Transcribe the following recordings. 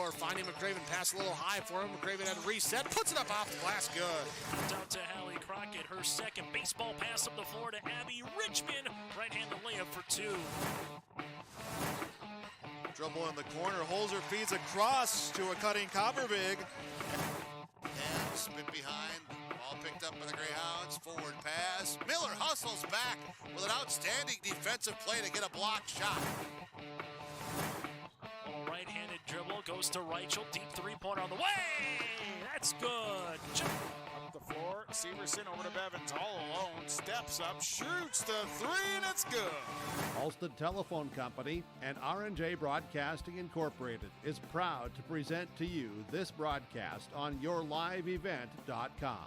score. Finding McCraven, pass a little high for him. McCraven had a reset, puts it up off the glass, good. Out to Hallie Crockett, her second baseball pass up the floor to Abby Richmond. Right-handed layup for two. Dribble in the corner, Holzer feeds across to a cutting Copperbig. And spin behind, ball picked up by the Greyhounds, forward pass. Miller hustles back with an outstanding defensive play to get a block shot. Right-handed dribble, goes to Reichel, deep three-pointer on the way! That's good! Up the floor, Severson over to Bevins, all alone, steps up, shoots the three, and it's good! Alston Telephone Company and R&J Broadcasting Incorporated is proud to present to you this broadcast on yourliveevent.com.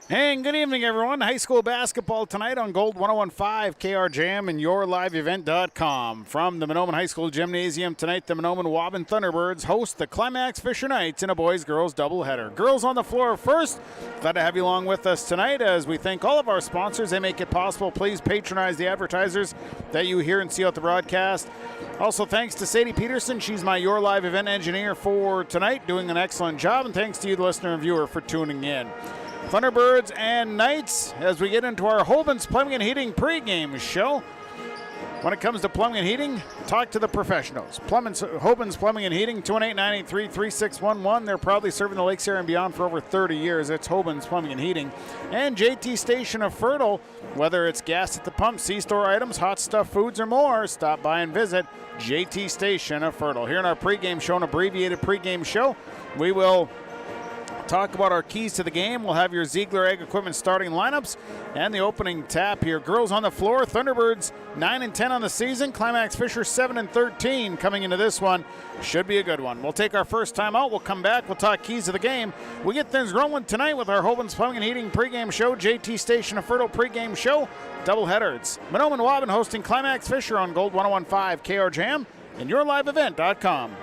And good evening, everyone. High school basketball tonight on Gold 101.5 KRJM and yourliveevent.com. From the Mahnomen High School Gymnasium tonight, the Mahnomen Waubun Thunderbirds host the Climax Fisher Knights in a boys-girls doubleheader. Girls on the floor first. Glad to have you along with us tonight as we thank all of our sponsors. They make it possible. Please patronize the advertisers that you hear and see out the broadcast. Also, thanks to Sadie Peterson. She's my Your Live event engineer for tonight, doing an excellent job. And thanks to you, the listener and viewer, for tuning in. Thunderbirds and Knights as we get into our Waubun's Plumbing and Heating pregame show. When it comes to plumbing and heating, talk to the professionals. Waubun's Plumbing and Heating, 218-983-3611. They're proudly serving the Lakes area and beyond for over 30 years. It's Waubun's Plumbing and Heating. And JT Station of Fertile, whether it's gas at the pump, C-store items, hot stuff, foods, or more, stop by and visit JT Station of Fertile. Here in our pregame show, an abbreviated pregame show, we will talk about our keys to the game. We'll have your Ziegler Ag Equipment starting lineups and the opening tap here. Girls on the floor, Thunderbirds 9-10 on the season. Climax Fisher 7-13 coming into this one. Should be a good one. We'll take our first time out. We'll come back. We'll talk keys to the game. We get things rolling tonight with our Waubun's Plumbing and Heating pregame show, JT Station of Fertile pregame show, doubleheader. It's Mahnomen Waubun hosting Climax Fisher on Gold 101.5 KRJM and yourliveevent.com.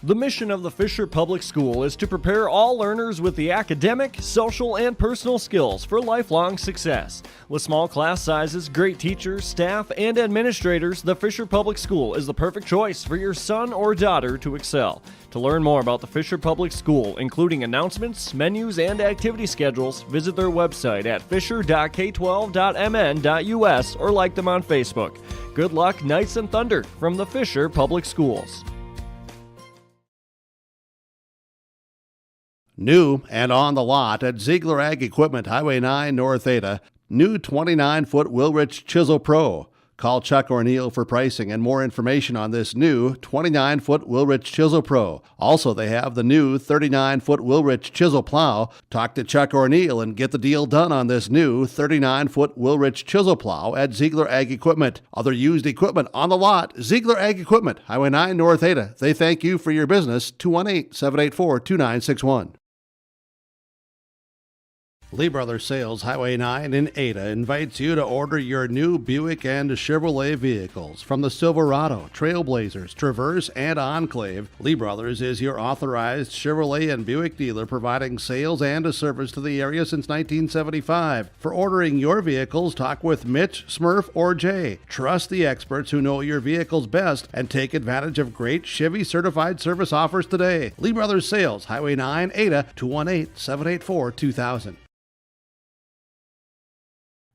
The mission of the Fisher Public School is to prepare all learners with the academic, social, and personal skills for lifelong success. With small class sizes, great teachers, staff, and administrators, the Fisher Public School is the perfect choice for your son or daughter to excel. To learn more about the Fisher Public School, including announcements, menus, and activity schedules, visit their website at fisher.k12.mn.us or like them on Facebook. Good luck, Knights and Thunder, from the Fisher Public Schools. New and on the lot at Ziegler Ag Equipment, Highway 9, North Ada. New 29-foot Wilrich Chisel Pro. Call Chuck or Neil for pricing and more information on this new 29-foot Wilrich Chisel Pro. Also, they have the new 39-foot Wilrich Chisel Plow. Talk to Chuck or Neil and get the deal done on this new 39-foot Wilrich Chisel Plow at Ziegler Ag Equipment. Other used equipment on the lot, Ziegler Ag Equipment, Highway 9, North Ada. They thank you for your business, 218-784-2961. Lee Brothers Sales, Highway 9 in Ada, invites you to order your new Buick and Chevrolet vehicles from the Silverado, Trailblazers, Traverse, and Enclave. Lee Brothers is your authorized Chevrolet and Buick dealer, providing sales and a service to the area since 1975. For ordering your vehicles, talk with Mitch, Smurf, or Jay. Trust the experts who know your vehicles best and take advantage of great Chevy certified service offers today. Lee Brothers Sales, Highway 9, Ada, 218-784-2000.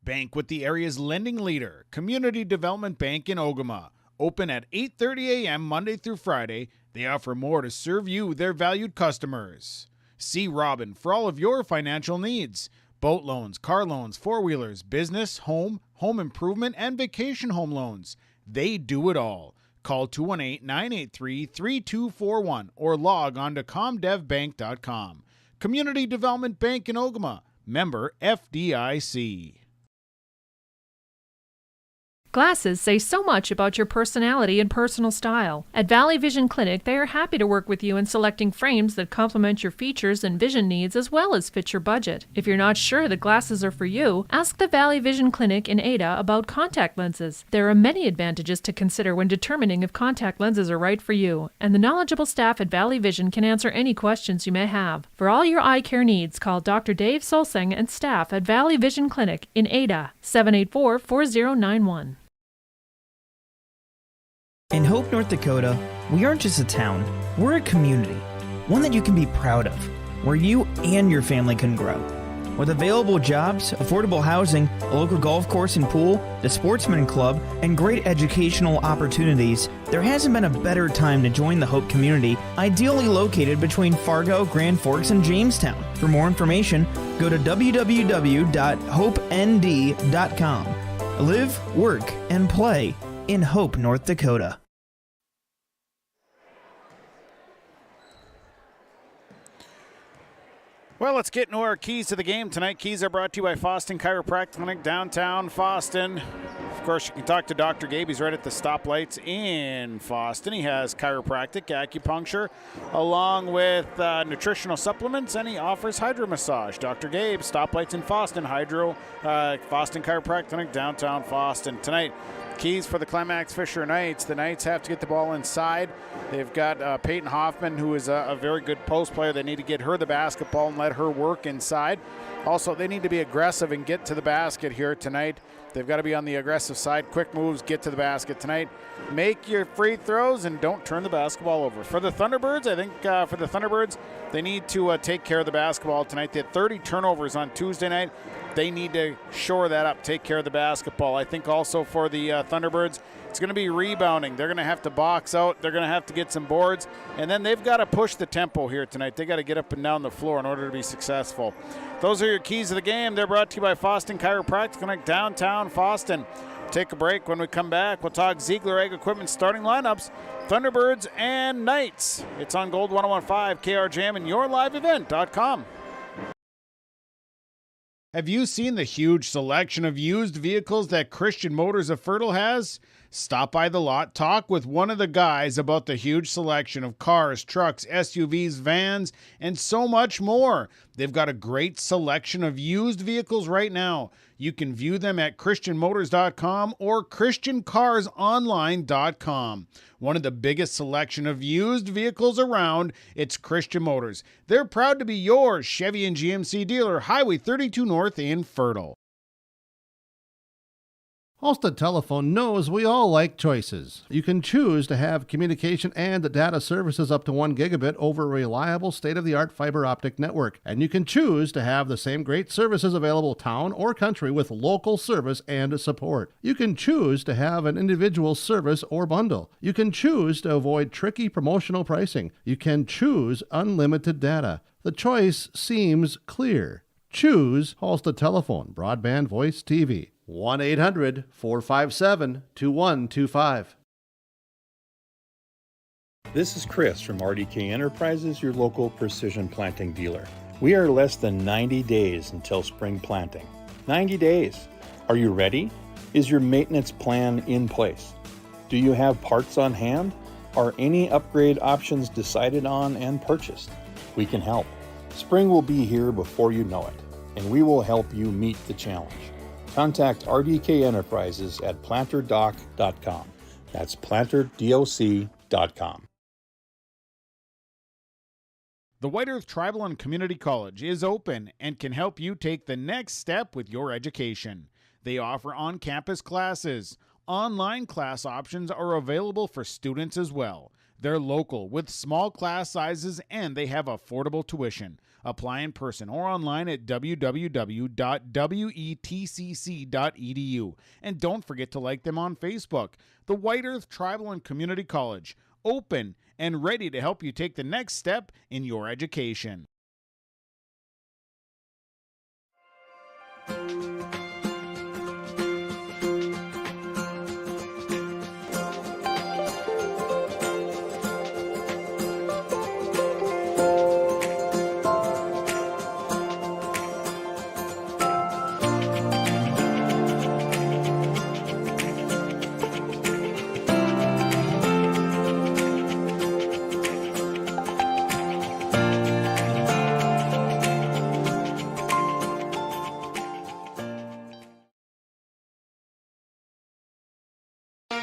Bank with the area's lending leader, Community Development Bank in Ogama. Open at 8:30 a.m. Monday through Friday. They offer more to serve you, their valued customers. See Robin for all of your financial needs. Boat loans, car loans, four-wheelers, business, home improvement, and vacation home loans. They do it all. Call 218-983-3241 or log on to comdevbank.com. Community Development Bank in Ogama. Member FDIC. Glasses say so much about your personality and personal style. At Valley Vision Clinic, they are happy to work with you in selecting frames that complement your features and vision needs as well as fit your budget. If you're not sure that glasses are for you, ask the Valley Vision Clinic in Ada about contact lenses. There are many advantages to consider when determining if contact lenses are right for you, and the knowledgeable staff at Valley Vision can answer any questions you may have. For all your eye care needs, call Dr. Dave Solseng and staff at Valley Vision Clinic in Ada, 784-4091. In Hope, North Dakota, we aren't just a town, we're a community, one that you can be proud of, where you and your family can grow. With available jobs, affordable housing, a local golf course and pool, the Sportsman Club, and great educational opportunities, there hasn't been a better time to join the Hope community, ideally located between Fargo, Grand Forks, and Jamestown. For more information, go to www.hopend.com. Live, work, and play in Hope, North Dakota. Well, let's get into our keys to the game tonight. Keys are brought to you by Foston Chiropractic Clinic, downtown Foston. Of course, you can talk to Dr. Gabe. He's right at the stoplights in Foston. He has chiropractic, acupuncture, along with nutritional supplements, and he offers hydro massage. Dr. Gabe, stoplights in Foston, Foston Chiropractic Clinic, downtown Foston. Tonight, keys for the Climax Fisher Knights. The Knights have to get the ball inside. They've got Peyton Hoffman, who is a very good post player. They need to get her the basketball and let her work inside. Also, they need to be aggressive and get to the basket here tonight. They've got to be on the aggressive side. Quick moves, get to the basket tonight. Make your free throws and don't turn the basketball over. For the Thunderbirds, they need to take care of the basketball tonight. They had 30 turnovers on Tuesday night. They need to shore that up, take care of the basketball. I think also for the Thunderbirds, it's going to be rebounding. They're going to have to box out. They're going to have to get some boards. And then they've got to push the tempo here tonight. They got to get up and down the floor in order to be successful. Those are your keys of the game. They're brought to you by Foston Chiropractic Clinic, downtown Foston. Take a break. When we come back, we'll talk Ziegler Ag Equipment starting lineups, Thunderbirds and Knights. It's on Gold 101.5, KRJM, and yourliveevent.com. Have you seen the huge selection of used vehicles that Christian Motors of Fertile has? Stop by the lot, talk with one of the guys about the huge selection of cars, trucks, SUVs, vans, and so much more. They've got a great selection of used vehicles right now. You can view them at christianmotors.com or christiancarsonline.com. One of the biggest selection of used vehicles around, it's Christian Motors. They're proud to be your Chevy and GMC dealer, Highway 32 North in Fertile. Halstead Telephone knows we all like choices. You can choose to have communication and data services up to 1 gigabit over a reliable state-of-the-art fiber optic network. And you can choose to have the same great services available town or country with local service and support. You can choose to have an individual service or bundle. You can choose to avoid tricky promotional pricing. You can choose unlimited data. The choice seems clear. Choose Halstead Telephone, broadband voice TV. 1-800-457-2125. This is Chris from RDK Enterprises, your local precision planting dealer. We are less than 90 days until spring planting. 90 days. Are you ready? Is your maintenance plan in place? Do you have parts on hand? Are any upgrade options decided on and purchased? We can help. Spring will be here before you know it, and we will help you meet the challenge. Contact RDK Enterprises at planterdoc.com. That's planterdoc.com. The White Earth Tribal and Community College is open and can help you take the next step with your education. They offer on-campus classes. Online class options are available for students as well. They're local with small class sizes and they have affordable tuition. Apply in person or online at www.wetcc.edu. And don't forget to like them on Facebook. The White Earth Tribal and Community College, open and ready to help you take the next step in your education.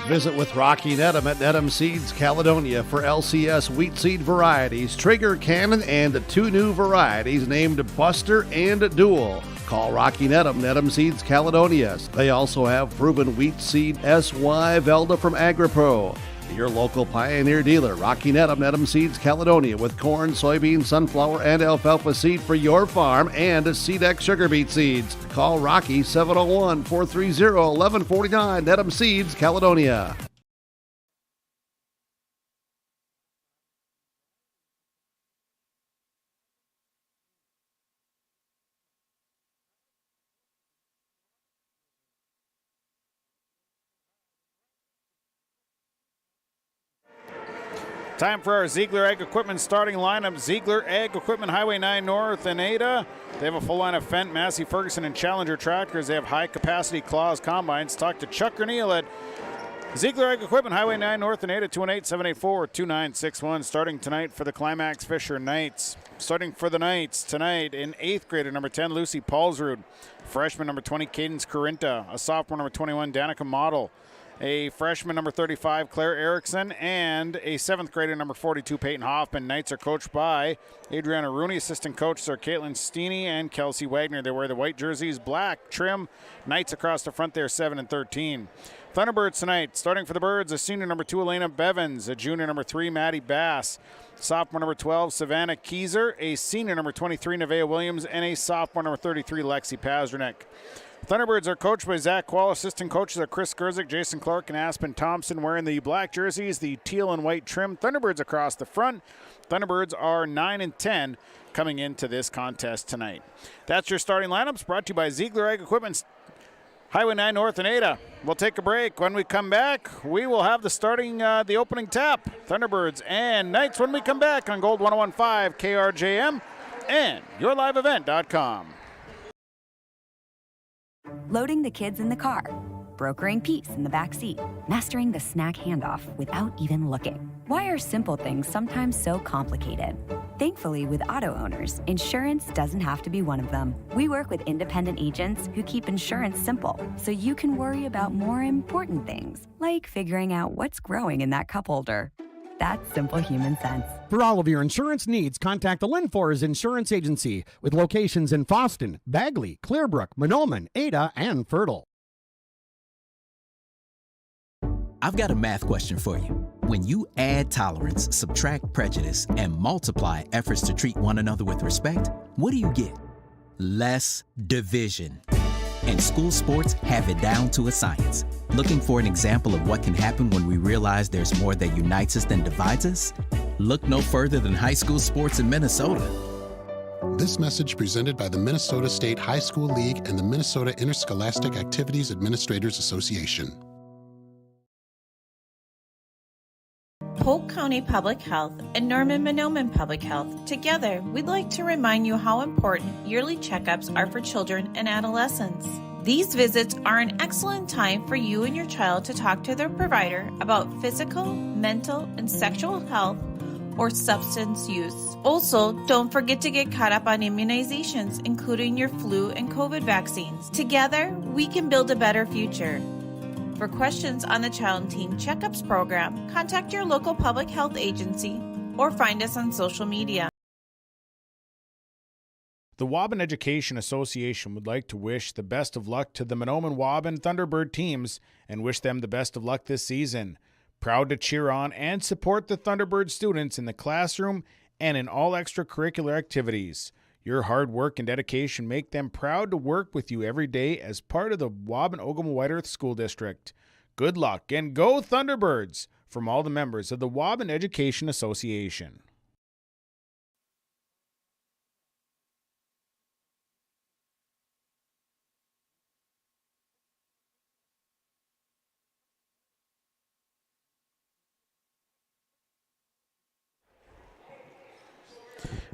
Visit with Rocky Nedham at Nedham Seeds, Caledonia for LCS wheat seed varieties, Trigger, Cannon, and 2 new varieties named Buster and Dual. Call Rocky Nedham, Nedham Seeds, Caledonia. They also have proven wheat seed SY Velda from AgriPro. Your local Pioneer dealer, Rocky Needham Seeds Caledonia, with corn, soybean, sunflower, and alfalfa seed for your farm and Seedex sugar beet seeds. Call Rocky 701-430-1149. Needham Seeds Caledonia. Time for our Ziegler Ag Equipment starting lineup. Ziegler Ag Equipment, Highway 9 North in Ada. They have a full line of Fendt, Massey, Ferguson, and Challenger tractors. They have high-capacity Claus combines. Talk to Chuck Gurneal at Ziegler Ag Equipment, Highway 9 North in Ada, 218-784-2961. Starting tonight for the Climax Fisher Knights. Starting for the Knights tonight in 8th grader, number 10, Lucy Paulsrud. Freshman, number 20, Cadence Corinta. A sophomore, number 21, Danica Model. A freshman, number 35, Claire Erickson, and a 7th grader, number 42, Peyton Hoffman. Knights are coached by Adriana Rooney. Assistant coaches are Caitlin Steeney and Kelsey Wagner. They wear the white jerseys, black trim. Knights across the front there, 7 and 13. Thunderbirds tonight, starting for the Birds, a senior, number 2, Elena Bevins. A junior, number 3, Maddie Bass. Sophomore, number 12, Savannah Kieser. A senior, number 23, Nevaeh Williams. And a sophomore, number 33, Lexi Pazernik. Thunderbirds are coached by Zach Quall. Assistant coaches are Chris Gerzik, Jason Clark, and Aspen Thompson, wearing the black jerseys, the teal and white trim. Thunderbirds across the front. Thunderbirds are 9 and 10 coming into this contest tonight. That's your starting lineups, brought to you by Ziegler Ag Equipment, Highway 9 North in Ada. We'll take a break. When we come back, we will have the opening tap. Thunderbirds and Knights when we come back on Gold 101.5 KRJM and YourLiveEvent.com. Loading the kids in the car, brokering peace in the back seat, mastering the snack handoff without even looking. Why are simple things sometimes so complicated? Thankfully, with auto owners, insurance doesn't have to be one of them. We work with independent agents who keep insurance simple, so you can worry about more important things, like figuring out what's growing in that cup holder. That's simple human sense. For all of your insurance needs, contact the Linfors Insurance Agency with locations in Fosston, Bagley, Clearbrook, Mahnomen, Ada, and Fertile. I've got a math question for you. When you add tolerance, subtract prejudice, and multiply efforts to treat one another with respect, what do you get? Less division. And school sports have it down to a science. Looking for an example of what can happen when we realize there's more that unites us than divides us? Look no further than high school sports in Minnesota. This message presented by the Minnesota State High School League and the Minnesota Interscholastic Activities Administrators Association. Polk County Public Health and Norman Mahnomen Public Health. Together, we'd like to remind you how important yearly checkups are for children and adolescents. These visits are an excellent time for you and your child to talk to their provider about physical, mental, and sexual health or substance use. Also, don't forget to get caught up on immunizations, including your flu and COVID vaccines. Together, we can build a better future. For questions on the Child and Teen Checkups program, contact your local public health agency or find us on social media. The Waubun Education Association would like to wish the best of luck to the Mahnomen Waubun Thunderbird teams and wish them the best of luck this season. Proud to cheer on and support the Thunderbird students in the classroom and in all extracurricular activities. Your hard work and dedication make them proud to work with you every day as part of the Waubun-Ogama White Earth School District. Good luck and go Thunderbirds from all the members of the Waubun Education Association.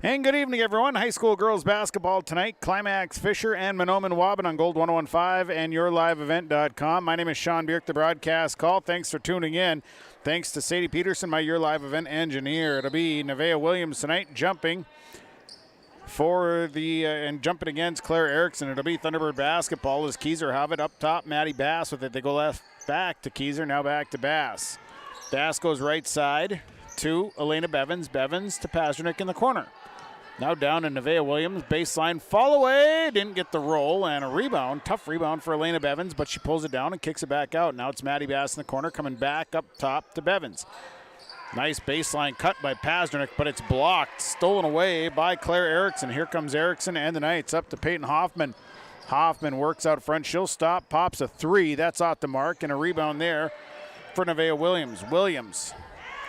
And good evening, everyone. High school girls basketball tonight. Climax, Fisher, and Mahnomen Waubun on Gold 101.5 and YourLiveEvent.com. My name is Sean Bierk, the broadcast call. Thanks for tuning in. Thanks to Sadie Peterson, my Your Live Event engineer. It'll be Nevaeh Williams tonight jumping for and jumping against Claire Erickson. It'll be Thunderbird basketball as Kieser have it up top. Maddie Bass with it. They go left back to Kieser, now back to Bass. Bass goes right side to Elena Bevins. Bevins to Pazernik in the corner. Now down to Nevaeh Williams, baseline fall away, didn't get the roll, and a rebound, tough rebound for Elena Bevins, but she pulls it down and kicks it back out. Now it's Maddie Bass in the corner, coming back up top to Bevins. Nice baseline cut by Pasternak, but it's blocked, stolen away by Claire Erickson. Here comes Erickson and the Knights up to Peyton Hoffman. Hoffman works out front, she'll stop, pops a three, that's off the mark, and a rebound there for Nevaeh Williams. Williams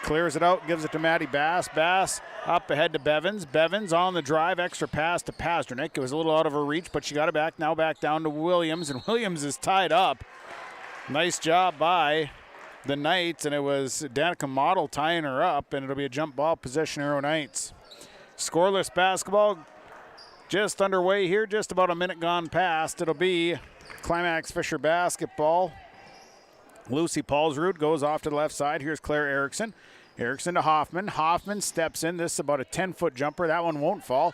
clears it out, gives it to Maddie Bass. Bass up ahead to Bevins. Bevins on the drive, extra pass to Pasternak. It was a little out of her reach, but she got it back. Now back down to Williams, and Williams is tied up. Nice job by the Knights, and it was Danica Model tying her up, and it'll be a jump ball possession Aero Knights. Scoreless basketball just underway here, just about a minute gone past. It'll be Climax Fisher basketball. Lucy Paulsrud goes off to the left side. Here's Claire Erickson. Erickson to Hoffman. Hoffman steps in. This is about a 10-foot jumper. That one won't fall.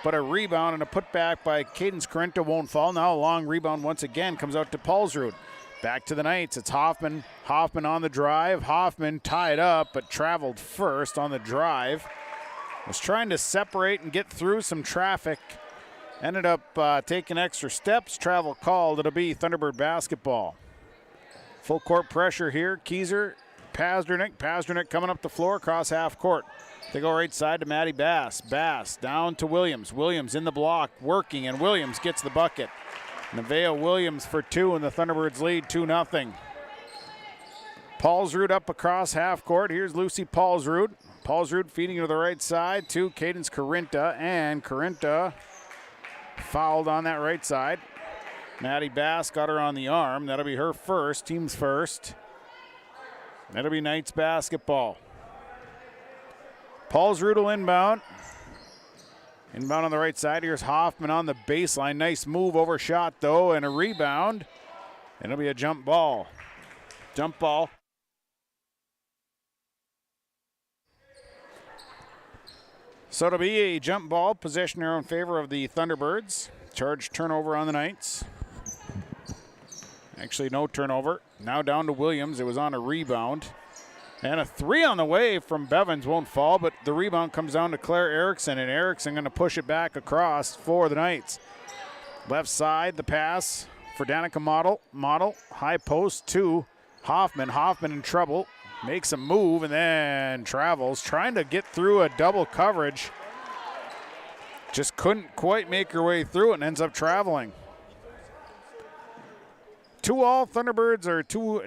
But a rebound and a putback by Cadence Corinta won't fall. Now a long rebound once again comes out to Paulsrud. Back to the Knights. It's Hoffman. Hoffman on the drive. Hoffman tied up but traveled first on the drive. Was trying to separate and get through some traffic. Ended up taking extra steps. Travel called. It'll be Thunderbird basketball. Full court pressure here. Keyser, Pasternak coming up the floor across half court. They go right side to Maddie Bass. Bass down to Williams. Williams in the block, working, and Williams gets the bucket. Nevaeh Williams for two, and the Thunderbirds lead 2-0. Paulsrud up across half court. Here's Lucy Paulsrud. Paulsrud feeding to the right side to Cadence Corinta, and Corinta fouled on that right side. Maddie Bass got her on the arm. That'll be her first, team's first. That'll be Knights basketball. Paulsrud will inbound. Inbound on the right side. Here's Hoffman on the baseline. Nice move, overshot though, and a rebound. And it'll be a jump ball. Jump ball. So it'll be a jump ball, possession arrow in favor of the Thunderbirds. Charge turnover on the Knights. Actually, no turnover. Now down to Williams. It was on a rebound. And a three on the way from Bevins won't fall, but the rebound comes down to Claire Erickson, and Erickson going to push it back across for the Knights. Left side, the pass for Danica Model. Model, high post to Hoffman. Hoffman in trouble. Makes a move and then travels. Trying to get through a double coverage. Just couldn't quite make her way through it and ends up traveling. 2-all Thunderbirds, or 2-0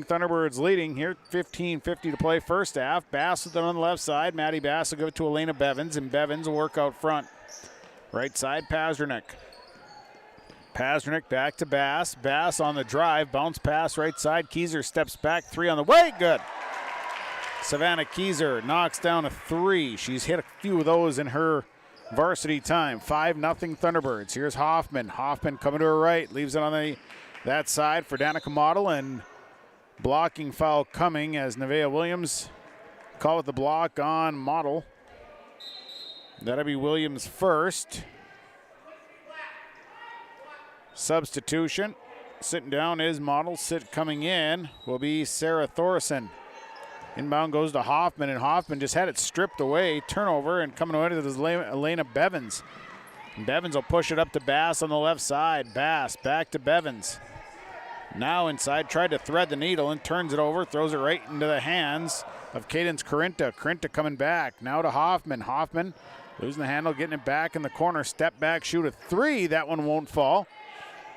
Thunderbirds leading here. 15:50 to play first half. Bass with it on the left side. Maddie Bass will give it to Elena Bevins, and Bevins will work out front. Right side, Pasternak. Pasternak back to Bass. Bass on the drive. Bounce pass right side. Keyser steps back. Three on the way. Good. Savannah Keyser knocks down a three. She's hit a few of those in her varsity time. 5-0 Thunderbirds. Here's Hoffman. Hoffman coming to her right. Leaves it on that side for Danica Model, and blocking foul coming as Nevaeh Williams call it the block on Model. That'll be Williams first. Substitution. Sitting down is Model. Coming in will be Sarah Thorson. Inbound goes to Hoffman, and Hoffman just had it stripped away. Turnover, and coming away to this Elena Bevins. And Bevins will push it up to Bass on the left side. Bass back to Bevins. Now inside, tried to thread the needle and turns it over, throws it right into the hands of Cadence Corinta. Corinta coming back. Now to Hoffman. Hoffman losing the handle, getting it back in the corner. Step back, shoot a three. That one won't fall.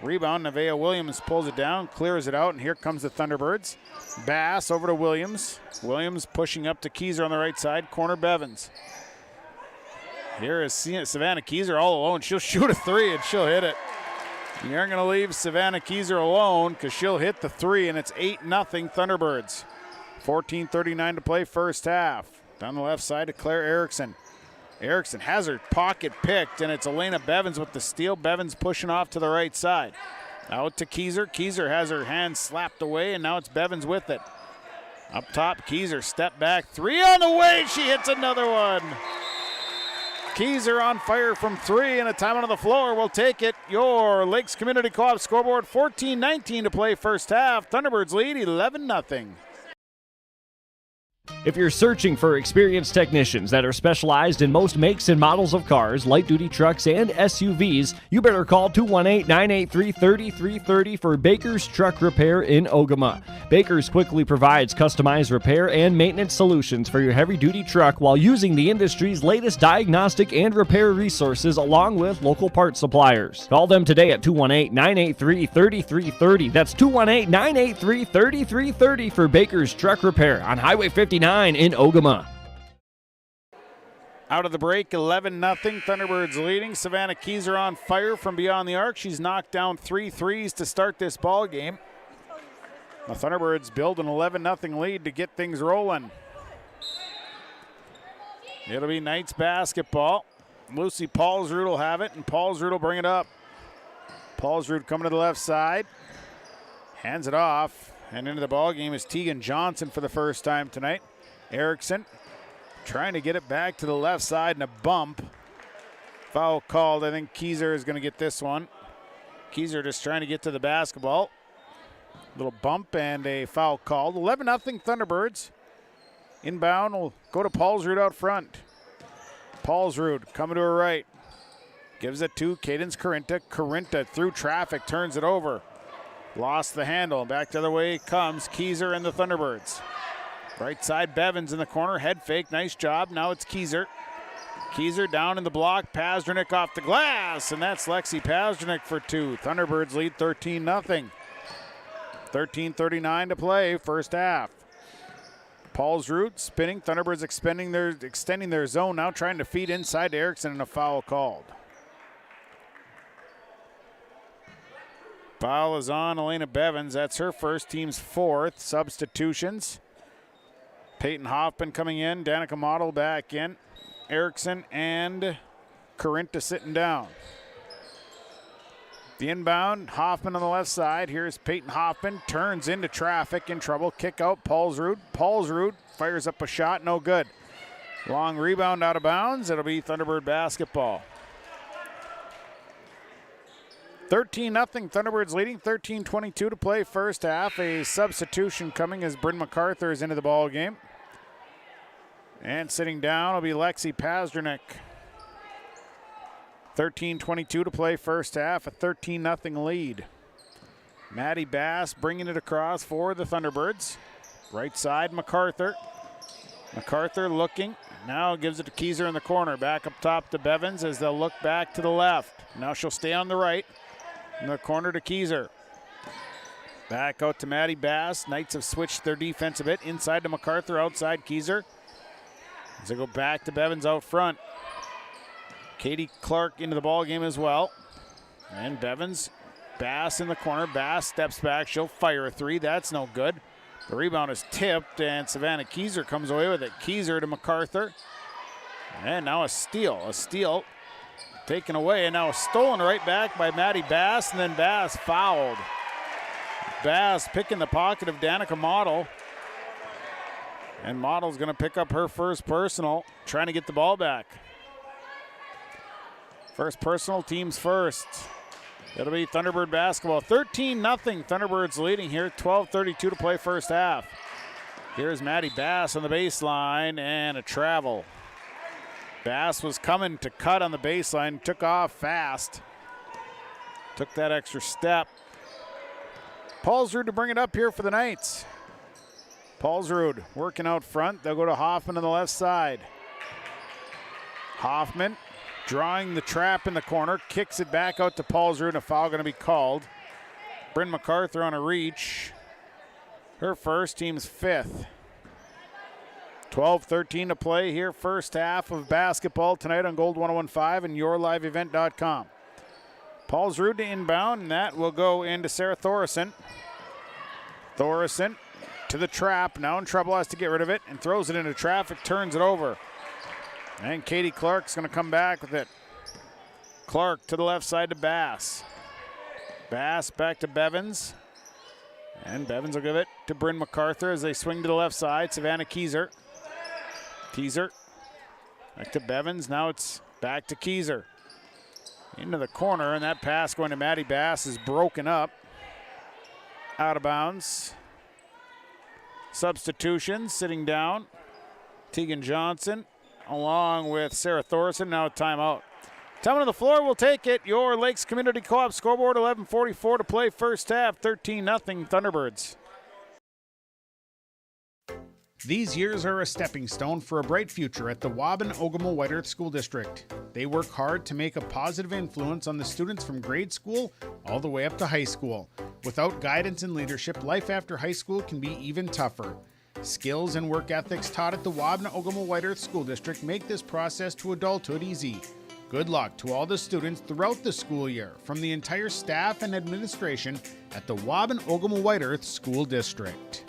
Rebound, Nevaeh Williams pulls it down, clears it out, and here comes the Thunderbirds. Bass over to Williams. Williams pushing up to Keyser on the right side. Corner Bevins. Here is Savannah Keyser all alone. She'll shoot a three and she'll hit it. You aren't going to leave Savannah Keyser alone because she'll hit the three, and it's 8-0 Thunderbirds. 14:39 to play first half. Down the left side to Claire Erickson. Erickson has her pocket picked, and it's Elena Bevins with the steal. Bevins pushing off to the right side. Out to Keyser. Keyser has her hand slapped away, and now it's Bevins with it. Up top, Keyser step back. Three on the way. She hits another one. Keyser on fire from three, and a timeout on the floor will take it. Your Lakes Community Co-op scoreboard, 14:19 to play first half. Thunderbirds lead 11-0. If you're searching for experienced technicians that are specialized in most makes and models of cars, light-duty trucks, and SUVs, you better call 218-983-3330 for Baker's Truck Repair in Ogama. Baker's quickly provides customized repair and maintenance solutions for your heavy-duty truck while using the industry's latest diagnostic and repair resources along with local parts suppliers. Call them today at 218-983-3330. That's 218-983-3330 for Baker's Truck Repair on Highway 59 in Ogama. Out of the break, 11-0. Thunderbirds leading. Savannah Keyser on fire from beyond the arc. She's knocked down 3 threes to start this ball game. The Thunderbirds build an 11-0 lead to get things rolling. It'll be Knights basketball. Lucy Paulsrud will have it, and Paulsrud will bring it up. Paulsrud coming to the left side. Hands it off, and into the ball game is Tegan Johnson for the first time tonight. Erickson trying to get it back to the left side, and a bump. Foul called. I think Keyser is going to get this one. Keyser just trying to get to the basketball. Little bump and a foul called. 11-0 Thunderbirds. Inbound will go to Paulsrud out front. Paulsrud coming to her right. Gives it to Cadence Corinta. Corinta through traffic, turns it over. Lost the handle. Back the other way comes Keyser and the Thunderbirds. Right side, Bevins in the corner. Head fake. Nice job. Now it's Keyser. Keyser down in the block. Pazdernik off the glass. And that's Lexi Pazdernik for 2. Thunderbirds lead 13-0. 13:39 to play, first half. Paulsrud spinning. Thunderbirds extending their zone now, trying to feed inside to Erickson, and a foul called. Foul is on Elena Bevins. That's her first, team's 4th. Substitutions. Peyton Hoffman coming in. Danica Model back in. Erickson and Corinta sitting down. The inbound, Hoffman on the left side. Here's Peyton Hoffman, turns into traffic, in trouble. Kick out, Paulsrud. Paulsrud fires up a shot, no good. Long rebound out of bounds. It'll be Thunderbird basketball. 13-0, Thunderbirds leading, 13:22 to play first half. A substitution coming as Bryn MacArthur is into the ball game. And sitting down will be Lexi Pazdernik. 13:22 to play first half, a 13-0 lead. Maddie Bass bringing it across for the Thunderbirds. Right side, MacArthur. MacArthur looking, now gives it to Keyser in the corner. Back up top to Bevins as they'll look back to the left. Now she'll stay on the right. In the corner to Keyser. Back out to Maddie Bass. Knights have switched their defense a bit. Inside to MacArthur, outside Keyser. As they go back to Bevins out front. Katie Clark into the ball game as well. And Bevins, Bass in the corner. Bass steps back. She'll fire a 3. That's no good. The rebound is tipped, and Savannah Keyser comes away with it. Keyser to MacArthur. And now a steal. A steal taken away, and now stolen right back by Maddie Bass, and then Bass fouled. Bass picking the pocket of Danica Model. And Model's going to pick up her first personal, trying to get the ball back. First personal, teams first. It'll be Thunderbird basketball. 13-0, Thunderbirds leading here. 12:32 to play first half. Here's Maddie Bass on the baseline, and a travel. Bass was coming to cut on the baseline, took off fast. Took that extra step. Paulsrud to bring it up here for the Knights. Paulsrud working out front. They'll go to Hoffman on the left side. Hoffman drawing the trap in the corner, kicks it back out to Paulsrud, and a foul going to be called. Bryn MacArthur on a reach. Her first, team's 5th. 12:13 to play here, first half of basketball tonight on Gold 101.5 and yourliveevent.com. Paulsrud to inbound, and that will go into Sarah Thoresen. Thoresen to the trap, now in trouble, has to get rid of it, and throws it into traffic, turns it over. And Katie Clark's going to come back with it. Clark to the left side to Bass. Bass back to Bevins. And Bevins will give it to Bryn MacArthur as they swing to the left side. Savannah Keyser. Keyser back to Bevins. Now it's back to Keyser. Into the corner, and that pass going to Maddie Bass is broken up. Out of bounds. Substitution, sitting down. Tegan Johnson along with Sarah Thorson. Now timeout. Time on the floor, we'll take it. Your Lakes Community Co-op scoreboard, 11:44 to play first half, 13-0 Thunderbirds. These years are a stepping stone for a bright future at the Waubun Ogama White Earth School District. They work hard to make a positive influence on the students from grade school all the way up to high school. Without guidance and leadership, life after high school can be even tougher. Skills and work ethics taught at the Waubun Ogama White Earth School District make this process to adulthood easy. Good luck to all the students throughout the school year from the entire staff and administration at the Waubun Ogama White Earth School District.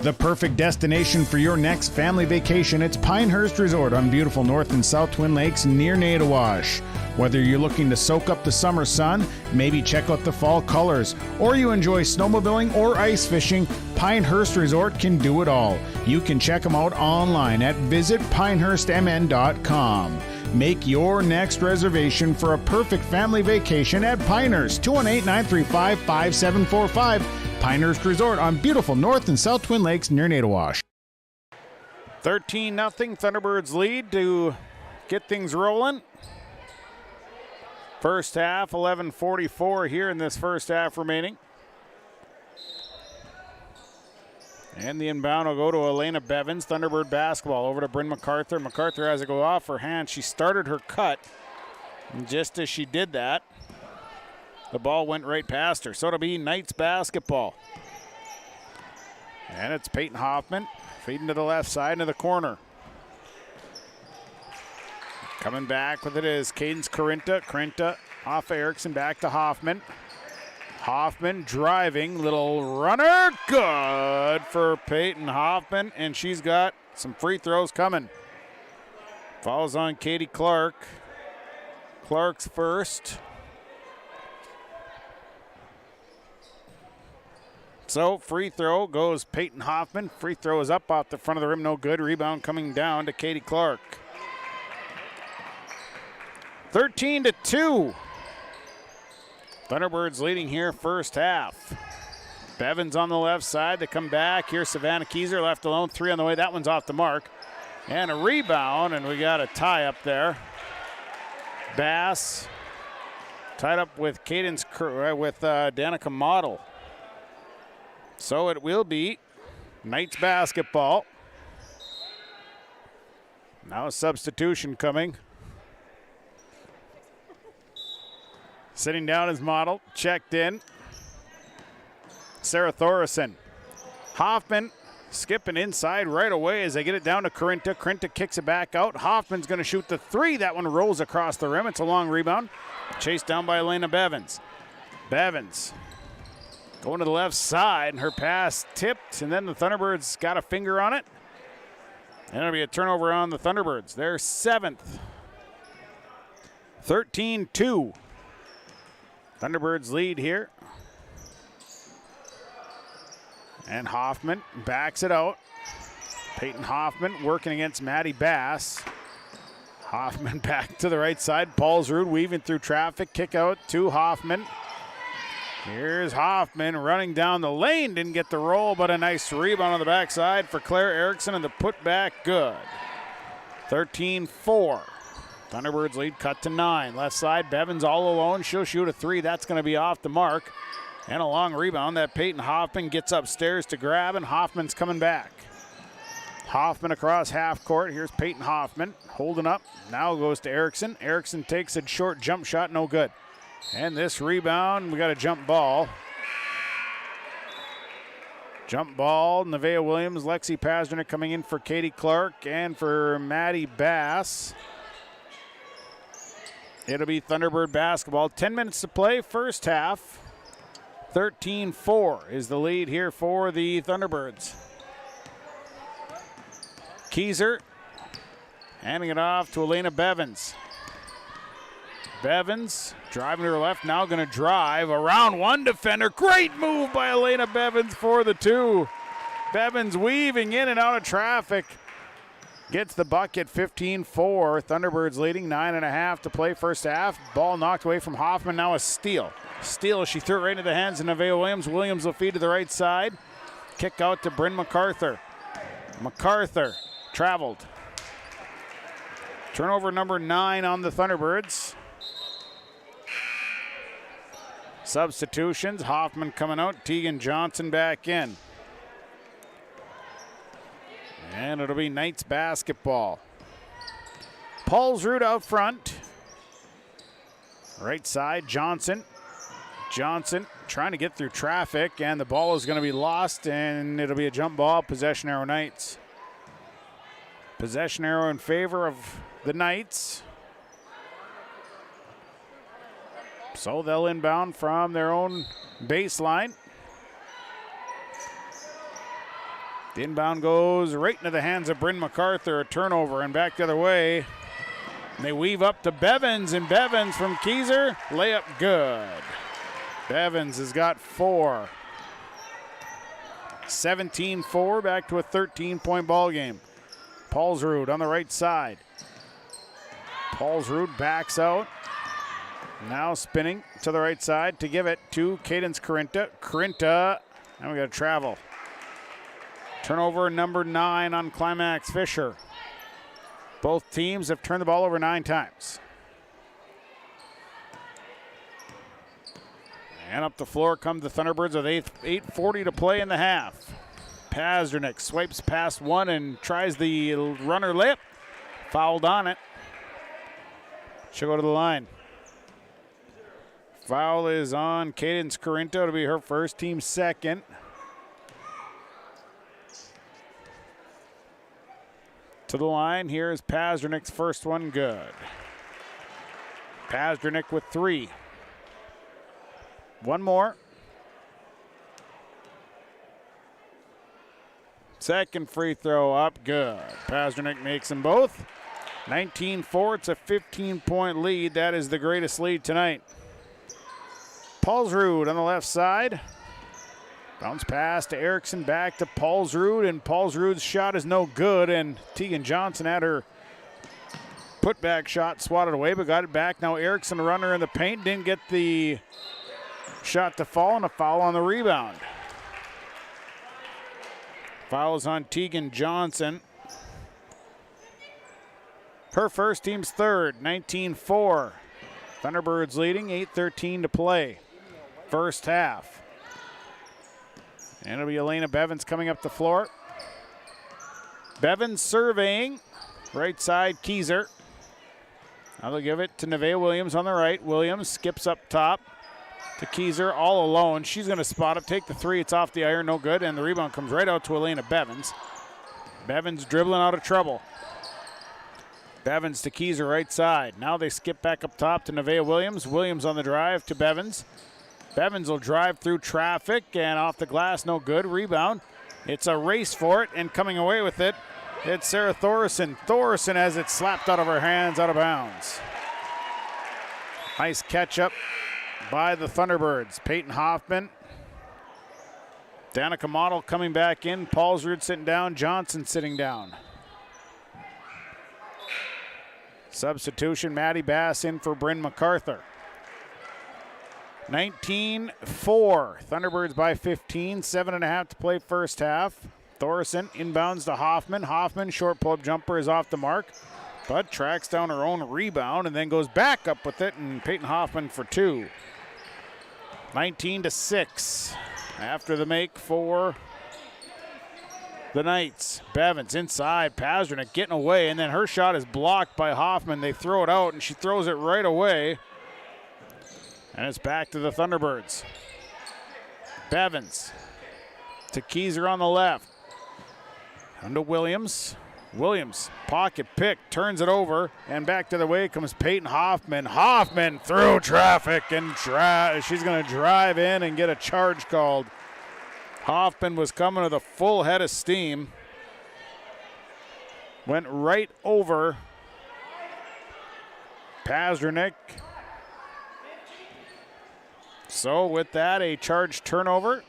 The perfect destination for your next family vacation, it's Pinehurst Resort on beautiful North and South Twin Lakes near Nadawash. Whether you're looking to soak up the summer sun, maybe check out the fall colors, or you enjoy snowmobiling or ice fishing, Pinehurst Resort can do it all. You can check them out online at visitpinehurstmn.com. Make your next reservation for a perfect family vacation at Pinehurst, 218-935-5745. Pinehurst Resort on beautiful North and South Twin Lakes near Nadawash. 13-0 Thunderbirds lead to get things rolling. First half, 11:44 here in this first half remaining. And the inbound will go to Elena Bevins. Thunderbird basketball over to Bryn MacArthur. MacArthur has it go off her hand. She started her cut. And just as she did that, the ball went right past her. So it'll be Knights basketball. And it's Peyton Hoffman feeding to the left side into the corner. Coming back with it is Cadence Corinta. Corinta off of Erickson, back to Hoffman. Hoffman driving, little runner, good for Peyton Hoffman, and she's got some free throws coming. Falls on Katie Clark. Clark's first. So free throw goes Peyton Hoffman. Free throw is up off the front of the rim, no good. Rebound coming down to Katie Clark. 13-2. Thunderbirds leading here first half. Bevins on the left side. They come back. Here's Savannah Keyser left alone. Three on the way. That one's off the mark. And a rebound, and we got a tie up there. Bass tied up with Cadence with Danica Model. So it will be Knights basketball. Now a substitution coming. Sitting down as Model, checked in. Sarah Thorson. Hoffman skipping inside right away as they get it down to Corinta. Corinta kicks it back out. Hoffman's going to shoot the three. That one rolls across the rim. It's a long rebound. Chased down by Elena Bevins. Bevins going to the left side, and her pass tipped, and then the Thunderbirds got a finger on it. And it'll be a turnover on the Thunderbirds. They're seventh. 13-2. Thunderbirds lead here. And Hoffman backs it out. Peyton Hoffman working against Maddie Bass. Hoffman back to the right side. Paulsrud weaving through traffic. Kick out to Hoffman. Here's Hoffman running down the lane. Didn't get the roll, but a nice rebound on the backside for Claire Erickson, and the putback good. 13-4. Thunderbirds lead cut to 9. Left side, Bevins all alone. She'll shoot a three. That's going to be off the mark. And a long rebound that Peyton Hoffman gets upstairs to grab, and Hoffman's coming back. Hoffman across half court. Here's Peyton Hoffman holding up. Now goes to Erickson. Erickson takes a short jump shot, no good. And this rebound, we got a jump ball. Jump ball, Nevaeh Williams, Lexi Pasdernick coming in for Katie Clark and for Maddie Bass. It'll be Thunderbird basketball. 10 minutes to play, first half. 13-4 is the lead here for the Thunderbirds. Keyser handing it off to Elena Bevins. Bevins driving to her left, now going to drive around one defender. Great move by Elena Bevins for the two. Bevins weaving in and out of traffic. Gets the bucket, 15-4. Thunderbirds leading, 9.5 to play first half. Ball knocked away from Hoffman, now a steal. Steal, she threw it right into the hands of Nevaeh Williams. Williams will feed to the right side. Kick out to Bryn MacArthur. MacArthur traveled. Turnover number 9 on the Thunderbirds. Substitutions, Hoffman coming out, Tegan Johnson back in. And it'll be Knights basketball. Paulsrud out front. Right side, Johnson. Johnson trying to get through traffic, and the ball is going to be lost, and it'll be a jump ball, possession arrow Knights. Possession arrow in favor of the Knights. So they'll inbound from their own baseline. The inbound goes right into the hands of Bryn MacArthur, a turnover, and back the other way. And they weave up to Bevins, and Bevins from Keyser, layup good. Bevins has got 4. 17-4, back to a 13-point ball game. Paulsrud on the right side. Paulsrud backs out. Now spinning to the right side to give it to Cadence Corinta. Corinta, now we got to travel. Turnover number 9 on Climax Fisher. Both teams have turned the ball over 9 times. And up the floor come the Thunderbirds with 8:40 to play in the half. Pazdernik swipes past one and tries the runner layup. Fouled on it. She'll go to the line. Foul is on Cadence Corinto. It'll be her first, team second. To the line, here's Pazdernik's first one, good. Pazdernik with 3. One more. Second free throw up, good. Pazdernik makes them both. 19-4, it's a 15-point lead. That is the greatest lead tonight. Paulsrud on the left side. Bounce pass to Erickson, back to Paulsrud, and Paulsrud's shot is no good, and Tegan Johnson had her putback shot swatted away, but got it back. Now Erickson, runner in the paint, didn't get the shot to fall, and a foul on the rebound. Foul is on Tegan Johnson. Her first, team's third, 19-4. Thunderbirds leading, 8:13 to play. First half. And it'll be Elena Bevins coming up the floor. Bevins surveying. Right side, Keyser. Now they'll give it to Nevaeh Williams on the right. Williams skips up top to Keyser all alone. She's going to spot it, take the 3. It's off the iron, no good. And the rebound comes right out to Elena Bevins. Bevins dribbling out of trouble. Bevins to Keyser right side. Now they skip back up top to Nevaeh Williams. Williams on the drive to Bevins. Bevins will drive through traffic and off the glass, no good. Rebound. It's a race for it, and coming away with it, it's Sarah Thorson. Thorson has it slapped out of her hands, out of bounds. Nice catch up by the Thunderbirds. Peyton Hoffman. Danica Model coming back in. Paulsrud sitting down. Johnson sitting down. Substitution, Maddie Bass in for Bryn MacArthur. 19-4. Thunderbirds by 15. 7.5 to play first half. Thorson inbounds to Hoffman. Hoffman, short pull-up jumper is off the mark, but tracks down her own rebound and then goes back up with it, and Peyton Hoffman for 2. 19-6 after the make for the Knights. Bevins inside. Pazdernik getting away, and then her shot is blocked by Hoffman. They throw it out, and she throws it right away. And it's back to the Thunderbirds. Bevins to Keyser on the left. Under Williams. Williams, pocket pick, turns it over, and back to the way comes Peyton Hoffman. Hoffman through traffic, and she's going to drive in and get a charge called. Hoffman was coming with a full head of steam. Went right over Pazdernik. So with that, a charge turnover.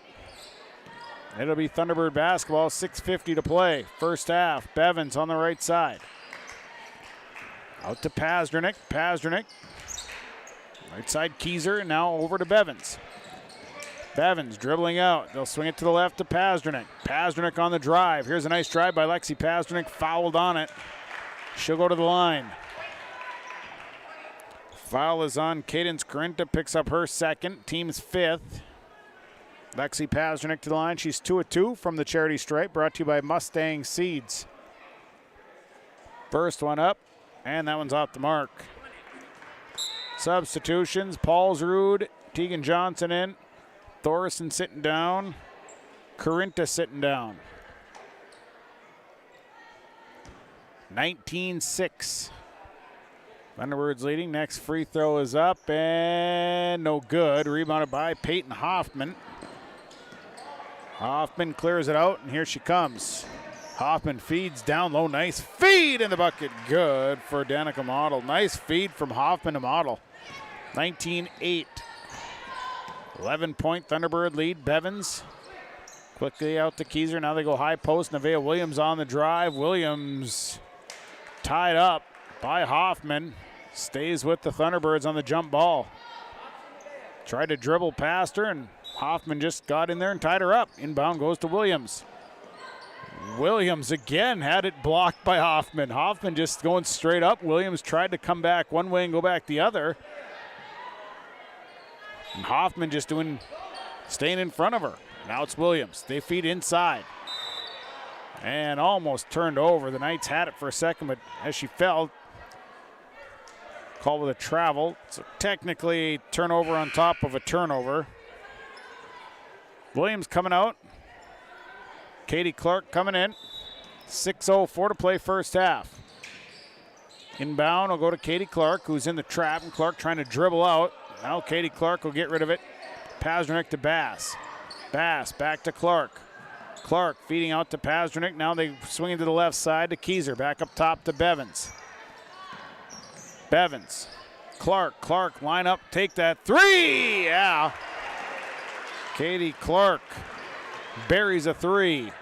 It'll be Thunderbird basketball, 6:50 to play. First half, Bevins on the right side. Out to Pazdernik. Pazdernik. Right side, Keyser, and now over to Bevins. Bevins dribbling out. They'll swing it to the left to Pasternak. Pasternak on the drive. Here's a nice drive by Lexi Pasternak. Fouled on it. She'll go to the line. Foul is on Cadence Corinta. Picks up her second. Team's fifth. Lexi Pasternak to the line. She's 2 of 2 from the charity stripe. Brought to you by Mustang Seeds. First one up, and that one's off the mark. Substitutions. Paulsrud, Tegan Johnson in. Thorson sitting down. Corinta sitting down. 19-6. Thunderbirds leading. Next free throw is up and no good. Rebounded by Peyton Hoffman. Hoffman clears it out, and here she comes. Hoffman feeds down low. Nice feed in the bucket. Good for Danica Model. Nice feed from Hoffman to Model. 19-8. 11-point Thunderbird lead. Bevins quickly out to Keyser. Now they go high post. Nevaeh Williams on the drive. Williams tied up by Hoffman. Stays with the Thunderbirds on the jump ball. Tried to dribble past her, and Hoffman just got in there and tied her up. Inbound goes to Williams. Williams again had it blocked by Hoffman. Hoffman just going straight up. Williams tried to come back one way and go back the other. And Hoffman just staying in front of her. Now it's Williams. They feed inside. And almost turned over. The Knights had it for a second, but as she fell, called with a travel. So technically turnover on top of a turnover. Williams coming out. Katie Clark coming in. 6:04 to play first half. Inbound will go to Katie Clark, who's in the trap, and Clark trying to dribble out. Now Katie Clark will get rid of it. Pasternak to Bass. Bass back to Clark. Clark feeding out to Pasternak. Now they swing it to the left side to Keyser. Back up top to Bevins. Bevins. Clark line up, take that three. Yeah. Katie Clark buries a three.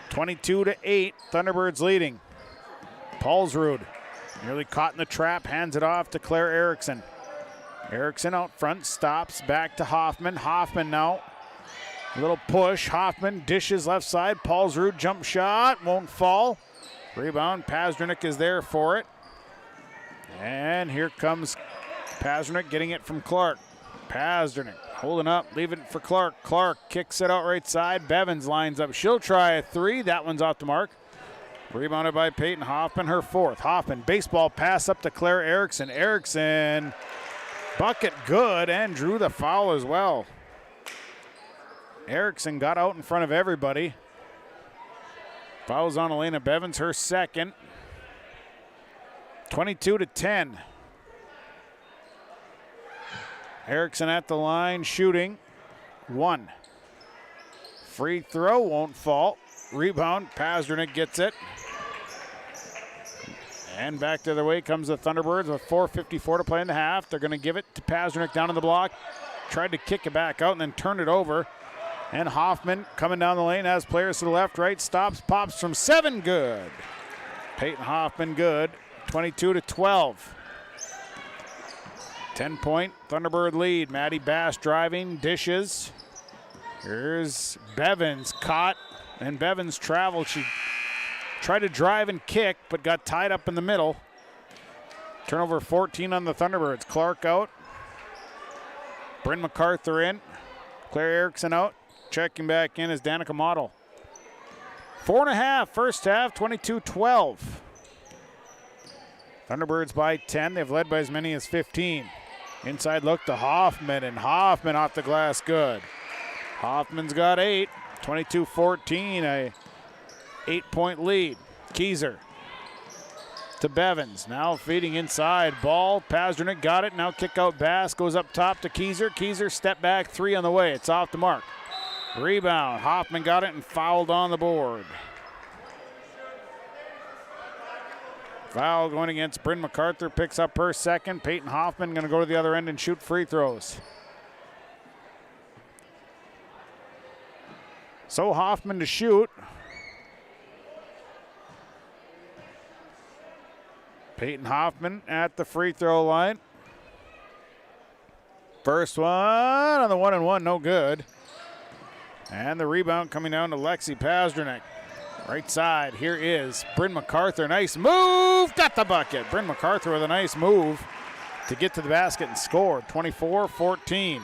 22-8, Thunderbirds leading. Paulsrud nearly caught in the trap, hands it off to Claire Erickson. Erickson out front, stops, back to Hoffman. Hoffman now, a little push. Hoffman dishes left side. Paulsrud jump shot, won't fall. Rebound, Pasternak is there for it. And here comes Pasternak getting it from Clark. Pasternak holding up, leaving it for Clark. Clark kicks it out right side. Bevins lines up. She'll try a three. That one's off the mark. Rebounded by Peyton Hoffman, her fourth. Hoffman, baseball pass up to Claire Erickson. Erickson, bucket good, and drew the foul as well. Erickson got out in front of everybody. Fouls on Elena Bevins, her second. 22-10. Erickson at the line, shooting. One. Free throw, won't fall. Rebound, Pasternak gets it. And back the other way comes the Thunderbirds with 4:54 to play in the half. They're going to give it to Pasternak down in the block. Tried to kick it back out and then turned it over. And Hoffman coming down the lane, has players to the left, right, stops, pops from 7, good. Peyton Hoffman good, 22-12. 10-point Thunderbird lead. Maddie Bass driving, dishes. Here's Bevins, caught, and Bevins traveled. She tried to drive and kick, but got tied up in the middle. Turnover 14 on the Thunderbirds. Clark out. Bryn MacArthur in. Claire Erickson out. Checking back in is Danica Model. 4.5 first half, 22-12. Thunderbirds by 10. They've led by as many as 15. Inside look to Hoffman, and Hoffman off the glass, good. Hoffman's got 8. 22-14, a 8-point lead. Keyser to Bevins, now feeding inside. Ball, Pasternak got it, now kick out Bass, goes up top to Keyser. Keyser step back, 3 on the way, it's off the mark. Rebound, Hoffman got it and fouled on the board. Foul going against Bryn MacArthur, picks up her second. Peyton Hoffman gonna go to the other end and shoot free throws. So Hoffman to shoot. Peyton Hoffman at the free throw line. First one on the 1-and-1, no good. And the rebound coming down to Lexi Pasternak. Right side, here is Bryn MacArthur. Nice move, got the bucket. Bryn MacArthur with a nice move to get to the basket and score. 24-14.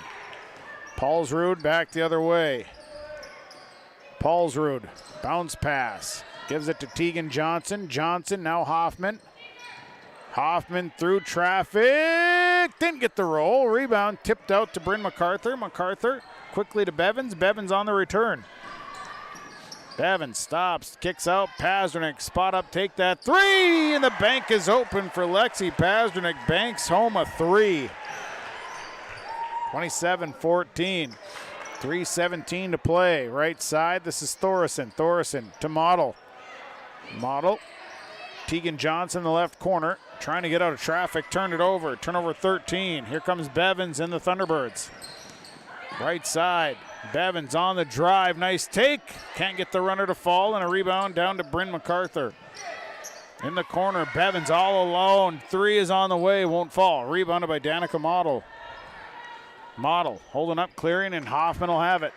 Paulsrud back the other way. Paulsrud, bounce pass. Gives it to Tegan Johnson. Johnson, now Hoffman. Hoffman through traffic. Didn't get the roll. Rebound tipped out to Bryn MacArthur. MacArthur quickly to Bevins. Bevins on the return. Bevins stops, kicks out. Pasternak, spot up, take that three. And the bank is open for Lexi Pasternak. Banks home a three. 27-14. 3:17 to play. Right side, this is Thoresen. Thoresen to Model. Model. Tegan Johnson in the left corner. Trying to get out of traffic. Turn it over. Turnover 13. Here comes Bevins and the Thunderbirds. Right side. Bevins on the drive. Nice take. Can't get the runner to fall. And a rebound down to Bryn MacArthur. In the corner. Bevins all alone. Three is on the way. Won't fall. Rebounded by Danica Model. Model holding up, clearing, and Hoffman will have it.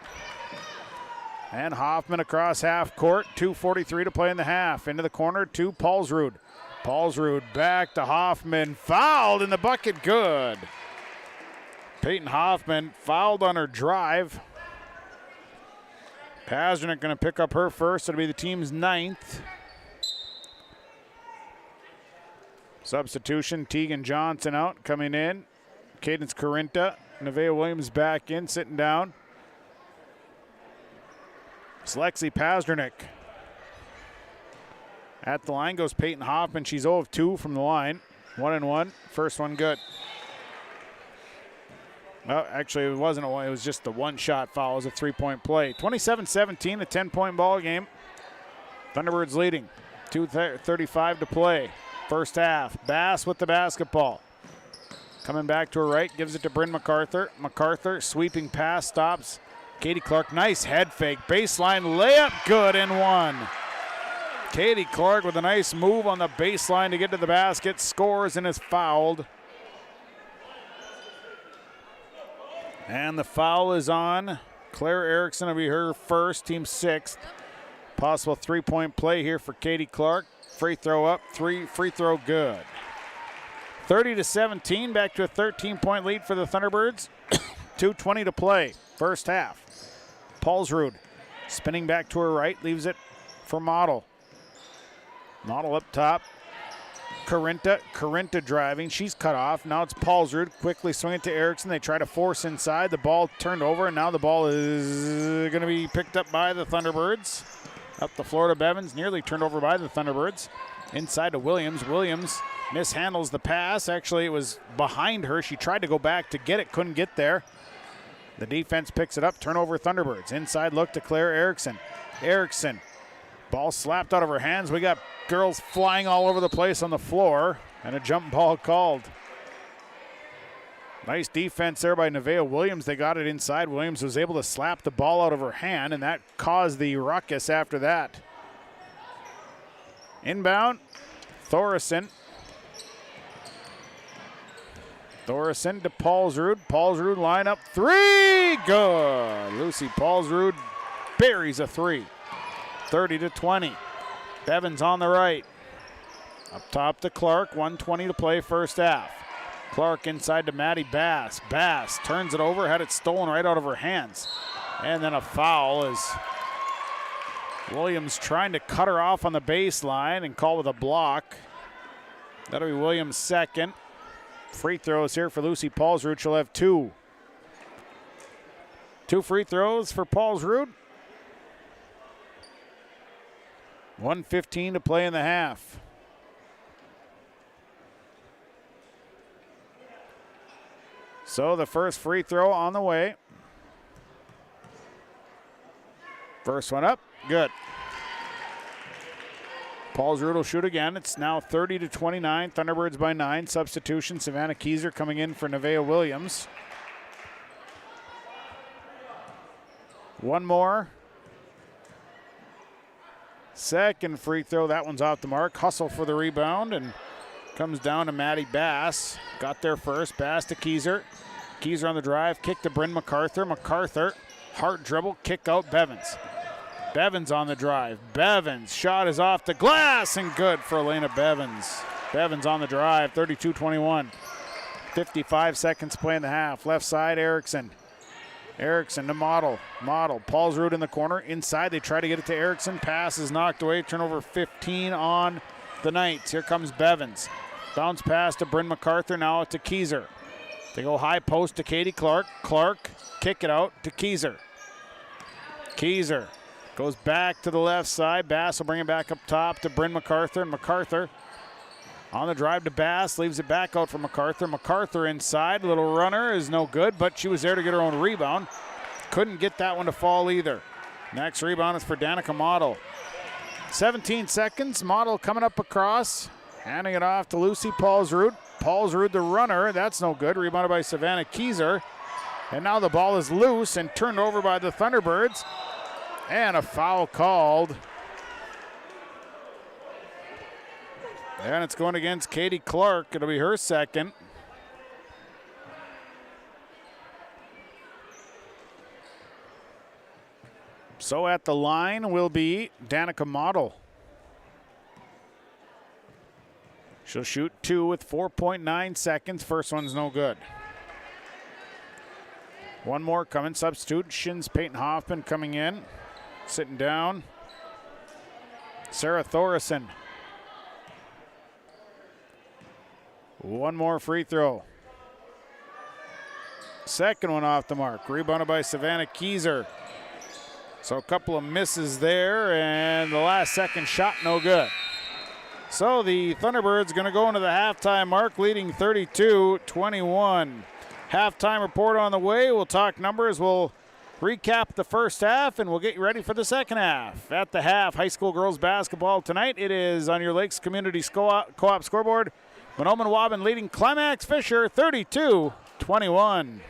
And Hoffman across half court. 2:43 to play in the half. Into the corner to Paulsrud. Paulsrud back to Hoffman. Fouled in the bucket. Good. Peyton Hoffman fouled on her drive. Pasternak going to pick up her first. It'll be the team's 9th. Substitution, Tegan Johnson out, coming in. Cadence Corinta. Nevaeh Williams back in, sitting down. It's Lexi Pasternak. At the line goes Peyton Hoffman. She's 0 of 2 from the line. 1-and-1. First one good. Well, actually, it wasn't a one. It was just the one-shot foul. It was a three-point play. 27-17, a 10-point ball game. Thunderbirds leading. 2:35 to play. First half. Bass with the basketball. Coming back to her right, gives it to Bryn MacArthur. MacArthur, sweeping pass, stops. Katie Clark, nice head fake. Baseline layup, good and one. Katie Clark with a nice move on the baseline to get to the basket, scores and is fouled. And the foul is on Claire Erickson. It'll be her first, team 6th. Possible three-point play here for Katie Clark. Free throw up, free throw good. 30-17, back to a 13-point lead for the Thunderbirds. 2:20 to play, first half. Paulsrud spinning back to her right, leaves it for Model. Model up top. Corinta driving, she's cut off. Now it's Paulsrud, quickly swinging it to Erickson. They try to force inside, the ball turned over, and now the ball is going to be picked up by the Thunderbirds. Up the floor to Bevins, nearly turned over by the Thunderbirds. Inside to Williams. Williams mishandles the pass. Actually, it was behind her. She tried to go back to get it, couldn't get there. The defense picks it up, turnover Thunderbirds. Inside look to Claire Erickson. Erickson, ball slapped out of her hands. We got girls flying all over the place on the floor, and a jump ball called. Nice defense there by Nevaeh Williams. They got it inside. Williams was able to slap the ball out of her hand, and that caused the ruckus after that. Inbound, Thoresen. Thoresen to Paulsrud. Paulsrud line up three. Good. Lucy Paulsrud buries a three. 30-20. Bevins on the right. Up top to Clark. 1:20 to play first half. Clark inside to Maddie Bass. Bass turns it over, had it stolen right out of her hands. And then a foul as Williams trying to cut her off on the baseline and call with a block. That'll be Williams' second. Free throws here for Lucy Paulsrud. She'll have two. 2 free throws for Paulsrud. 1:15 to play in the half. So the first free throw on the way. First one up, good. Paulsrud will shoot again. It's now 30-29, Thunderbirds by 9. Substitution, Savannah Keyser coming in for Nevaeh Williams. One more. Second free throw, that one's off the mark. Hustle for the rebound and comes down to Maddie Bass. Got there first, Bass to Keyser. Keyser on the drive, kick to Bryn MacArthur. MacArthur, heart dribble, kick out Bevins. Bevins on the drive. Bevins, shot is off the glass and good for Elena Bevins. Bevins on the drive, 32-21. 55 seconds to play in the half. Left side, Erickson. Erickson to Model. Model. Paul's root in the corner. Inside, they try to get it to Erickson. Pass is knocked away. Turnover 15 on the Knights. Here comes Bevins. Bounce pass to Bryn MacArthur. Now to Keyser. They go high post to Katie Clark. Clark, kick it out to Keyser. Keyser goes back to the left side. Bass will bring it back up top to Bryn MacArthur. And MacArthur on the drive to Bass, leaves it back out for MacArthur. MacArthur inside, little runner is no good, but she was there to get her own rebound. Couldn't get that one to fall either. Next rebound is for Danica Model. 17 seconds, Model coming up across, handing it off to Lucy Paulsrud. Paulsrud the runner, that's no good. Rebounded by Savannah Keyser. And now the ball is loose and turned over by the Thunderbirds. And a foul called. And it's going against Katie Clark. It'll be her second. So at the line will be Danica Model. She'll shoot 2 with 4.9 seconds. First one's no good. One more coming. Substitutions. Peyton Hoffman coming in. Sitting down. Sarah Thoresen. One more free throw. Second one off the mark. Rebounded by Savannah Keyser. So a couple of misses there, and the last second shot no good. So the Thunderbirds going to go into the halftime mark, leading 32-21. Halftime report on the way. We'll talk numbers. We'll recap the first half, and we'll get you ready for the second half. At the half, high school girls basketball tonight. It is on your Lakes Community Co-op scoreboard. Mahnomen Waubun leading Climax Fisher 32-21.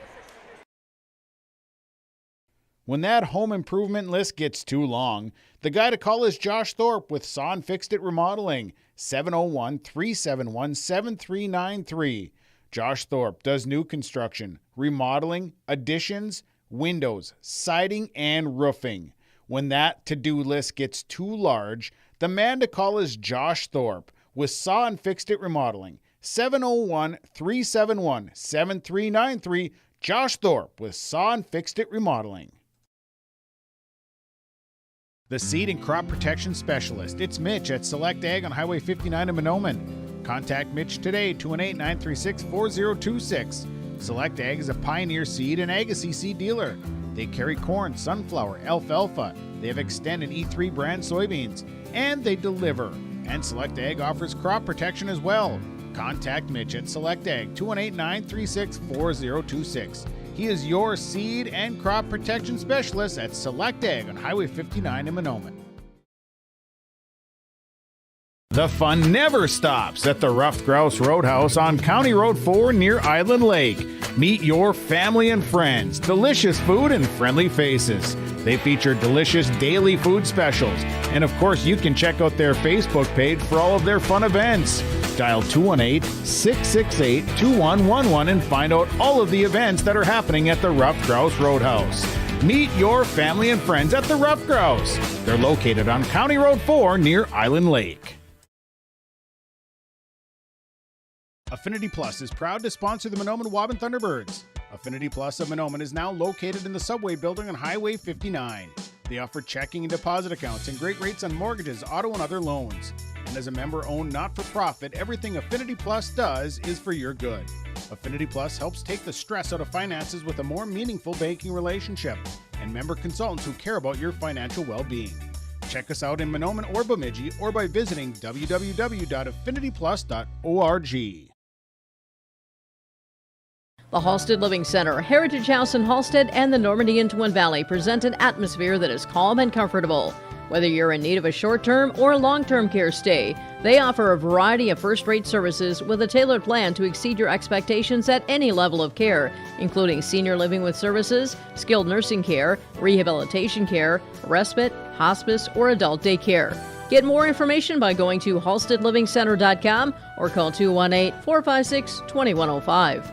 When that home improvement list gets too long, the guy to call is Josh Thorpe with Son Fixed It Remodeling, 701-371-7393. Josh Thorpe does new construction, remodeling, additions, windows, siding, and roofing. When that to-do list gets too large, the man to call is Josh Thorpe with Son Fixed It Remodeling, 701-371-7393. Josh Thorpe with Son Fixed It Remodeling. The Seed and Crop Protection Specialist. It's Mitch at Select Ag on Highway 59 in Mahnomen. Contact Mitch today, 218-936-4026. Select Ag is a Pioneer Seed and Agassiz seed dealer. They carry corn, sunflower, alfalfa. They have Xtend and E3 brand soybeans. And they deliver. And Select Ag offers crop protection as well. Contact Mitch at Select Ag, 218-936-4026. He is your seed and crop protection specialist at Select Ag on Highway 59 in Mahnomen. The fun never stops at the Ruffed Grouse Roadhouse on County Road 4 near Island Lake. Meet your family and friends, delicious food and friendly faces. They feature delicious daily food specials. And of course, you can check out their Facebook page for all of their fun events. Dial 218-668-2111 and find out all of the events that are happening at the Ruffed Grouse Roadhouse. Meet your family and friends at the Ruffed Grouse. They're located on County Road 4 near Island Lake. Affinity Plus is proud to sponsor the Mahnomen Waubun Thunderbirds. Affinity Plus of Mahnomen is now located in the Subway building on Highway 59. They offer checking and deposit accounts and great rates on mortgages, auto, and other loans. And as a member-owned not-for-profit, everything Affinity Plus does is for your good. Affinity Plus helps take the stress out of finances with a more meaningful banking relationship and member consultants who care about your financial well-being. Check us out in Mahnomen or Bemidji or by visiting www.affinityplus.org. The Halstead Living Center, Heritage House in Halstead, and the Normandy in Twin Valley present an atmosphere that is calm and comfortable. Whether you're in need of a short-term or long-term care stay, they offer a variety of first-rate services with a tailored plan to exceed your expectations at any level of care, including senior living with services, skilled nursing care, rehabilitation care, respite, hospice, or adult daycare. Get more information by going to halsteadlivingcenter.com or call 218-456-2105.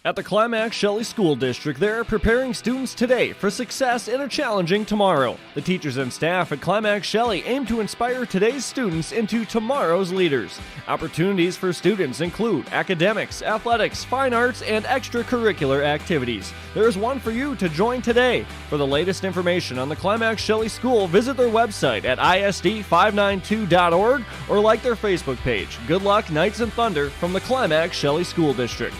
At the Climax Shelley School District, they're preparing students today for success in a challenging tomorrow. The teachers and staff at Climax Shelley aim to inspire today's students into tomorrow's leaders. Opportunities for students include academics, athletics, fine arts, and extracurricular activities. There is one for you to join today. For the latest information on the Climax Shelley School, visit their website at isd592.org or like their Facebook page. Good luck, Knights and Thunder, from the Climax Shelley School District.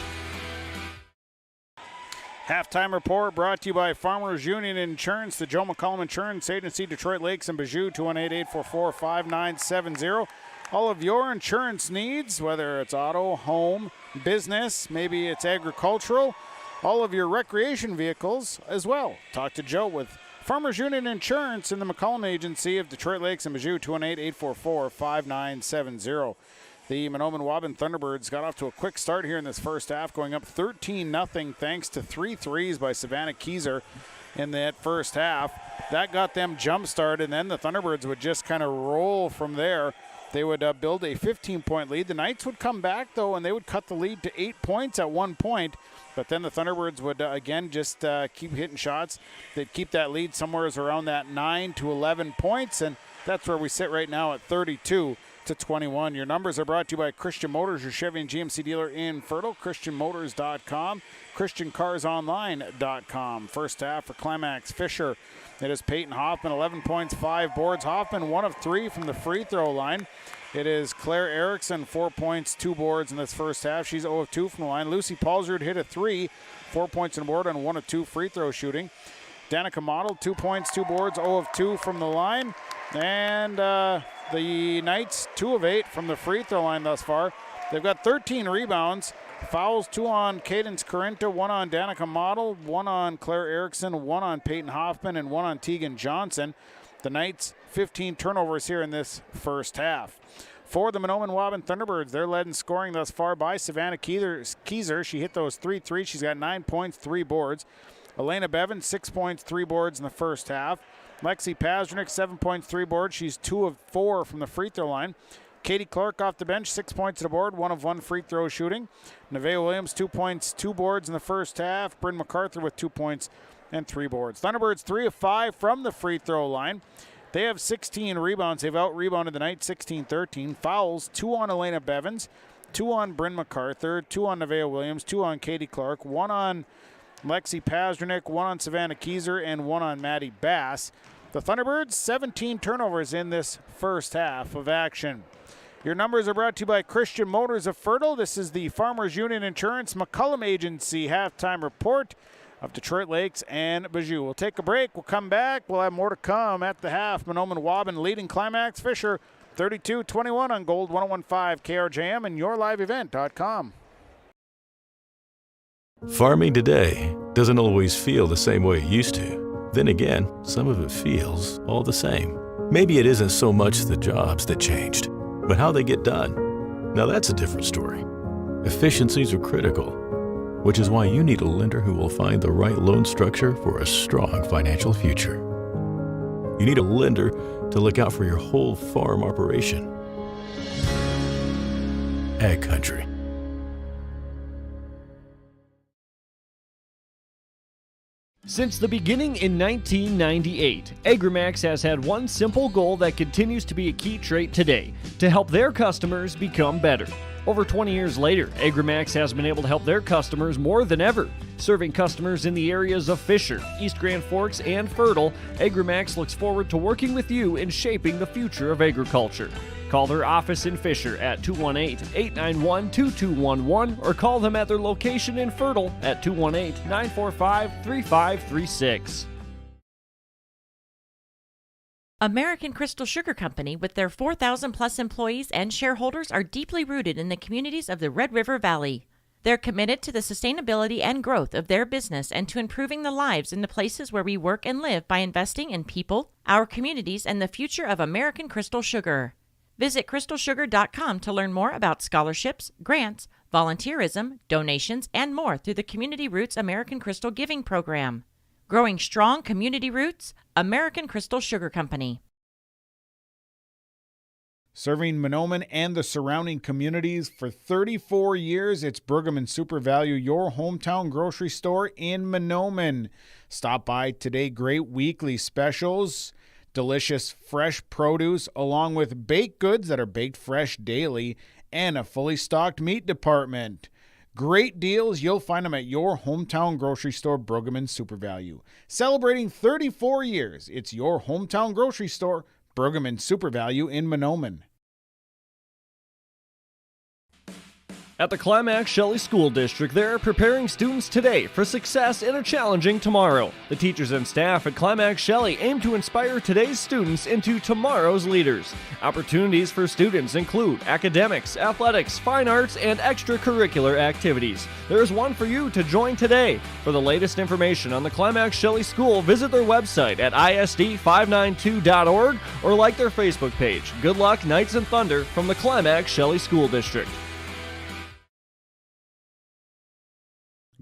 Halftime report brought to you by Farmers Union Insurance, the Joe McCollum Insurance Agency, Detroit Lakes and Bijou, 218-844-5970. All of your insurance needs, whether it's auto, home, business, maybe it's agricultural, all of your recreation vehicles as well. Talk to Joe with Farmers Union Insurance in the McCollum Agency of Detroit Lakes and Bijou, 218-844-5970. The Mahnomen Waubun Thunderbirds got off to a quick start here in this first half, going up 13-0 thanks to 3 threes by Savannah Keyser in that first half. That got them jump-started, and then the Thunderbirds would just kind of roll from there. They would build a 15-point lead. The Knights would come back, though, and they would cut the lead to 8 points at one point. But then the Thunderbirds would, again, just keep hitting shots. They'd keep that lead somewhere around that 9 to 11 points, and that's where we sit right now at 32-21. Your numbers are brought to you by Christian Motors, your Chevy and GMC dealer in Fertile, ChristianMotors.com, ChristianCarsOnline.com. First half for Climax Fisher. It is Peyton Hoffman, 11 points, 5 boards. Hoffman, 1 of 3 from the free throw line. It is Claire Erickson, 4 points, 2 boards in this first half. She's 0 of 2 from the line. Lucy Paulsrud hit a 3, 4 points and a board on 1 of 2 free throw shooting. Danica Model, 2 points, 2 boards, 0 of 2 from the line. And the Knights, 2 of 8 from the free throw line thus far. They've got 13 rebounds. Fouls, 2 on Cadence Carrenta, 1 on Danica Model, 1 on Claire Erickson, 1 on Peyton Hoffman, and 1 on Tegan Johnson. The Knights, 15 turnovers here in this first half. For the Mahnomen Waubun Thunderbirds, they're led in scoring thus far by Savannah Keyser. She hit those 3 threes. She's got 9 points, 3 boards. Elena Bevan, 6 points, 3 boards in the first half. Lexi Pazdernick, 7 points, 3 boards. She's 2 of 4 from the free throw line. Katie Clark off the bench, 6 points at a board, 1 of 1 free throw shooting. Nevaeh Williams, 2 points, 2 boards in the first half. Bryn MacArthur with 2 points and 3 boards. Thunderbirds 3 of 5 from the free throw line. They have 16 rebounds. They've out-rebounded the Knights 16-13. Fouls, 2 on Elena Bevans, 2 on Bryn MacArthur, 2 on Nevaeh Williams, 2 on Katie Clark, 1 on Lexi Pazdernick, 1 on Savannah Keyser, and 1 on Maddie Bass. The Thunderbirds, 17 turnovers in this first half of action. Your numbers are brought to you by Christian Motors of Fertile. This is the Farmers Union Insurance McCullum Agency halftime report of Detroit Lakes and Bijou. We'll take a break. We'll come back. We'll have more to come at the half. Mahnomen Waubun leading Climax Fisher 32-21 on Gold 101.5 KRJM and yourliveevent.com. Farming today doesn't always feel the same way it used to. Then again, some of it feels all the same. Maybe it isn't so much the jobs that changed, but how they get done. Now that's a different story. Efficiencies are critical, which is why you need a lender who will find the right loan structure for a strong financial future. You need a lender to look out for your whole farm operation. Ag Country. Since the beginning in 1998, Agrimax has had one simple goal that continues to be a key trait today: to help their customers become better. Over 20 years later, Agrimax has been able to help their customers more than ever. Serving customers in the areas of Fisher, East Grand Forks, and Fertile, Agrimax looks forward to working with you in shaping the future of agriculture. Call their office in Fisher at 218-891-2211 or call them at their location in Fertile at 218-945-3536. American Crystal Sugar Company, with their 4,000-plus employees and shareholders, are deeply rooted in the communities of the Red River Valley. They're committed to the sustainability and growth of their business and to improving the lives in the places where we work and live by investing in people, our communities, and the future of American Crystal Sugar. Visit crystalsugar.com to learn more about scholarships, grants, volunteerism, donations, and more through the Community Roots American Crystal Giving Program. Growing strong community roots, American Crystal Sugar Company. Serving Mahnomen and the surrounding communities for 34 years, it's Pregame Super Value, your hometown grocery store in Mahnomen. Stop by today. Great weekly specials, delicious fresh produce, along with baked goods that are baked fresh daily, and a fully stocked meat department. Great deals. You'll find them at your hometown grocery store, Pregame Super Value. Celebrating 34 years, it's your hometown grocery store, Pregame Super Value in Mahnomen. At the Climax Shelley School District, they're preparing students today for success in a challenging tomorrow. The teachers and staff at Climax Shelley aim to inspire today's students into tomorrow's leaders. Opportunities for students include academics, athletics, fine arts, and extracurricular activities. There's one for you to join today. For the latest information on the Climax Shelley School, visit their website at isd592.org or like their Facebook page. Good luck, Knights and Thunder, from the Climax Shelley School District.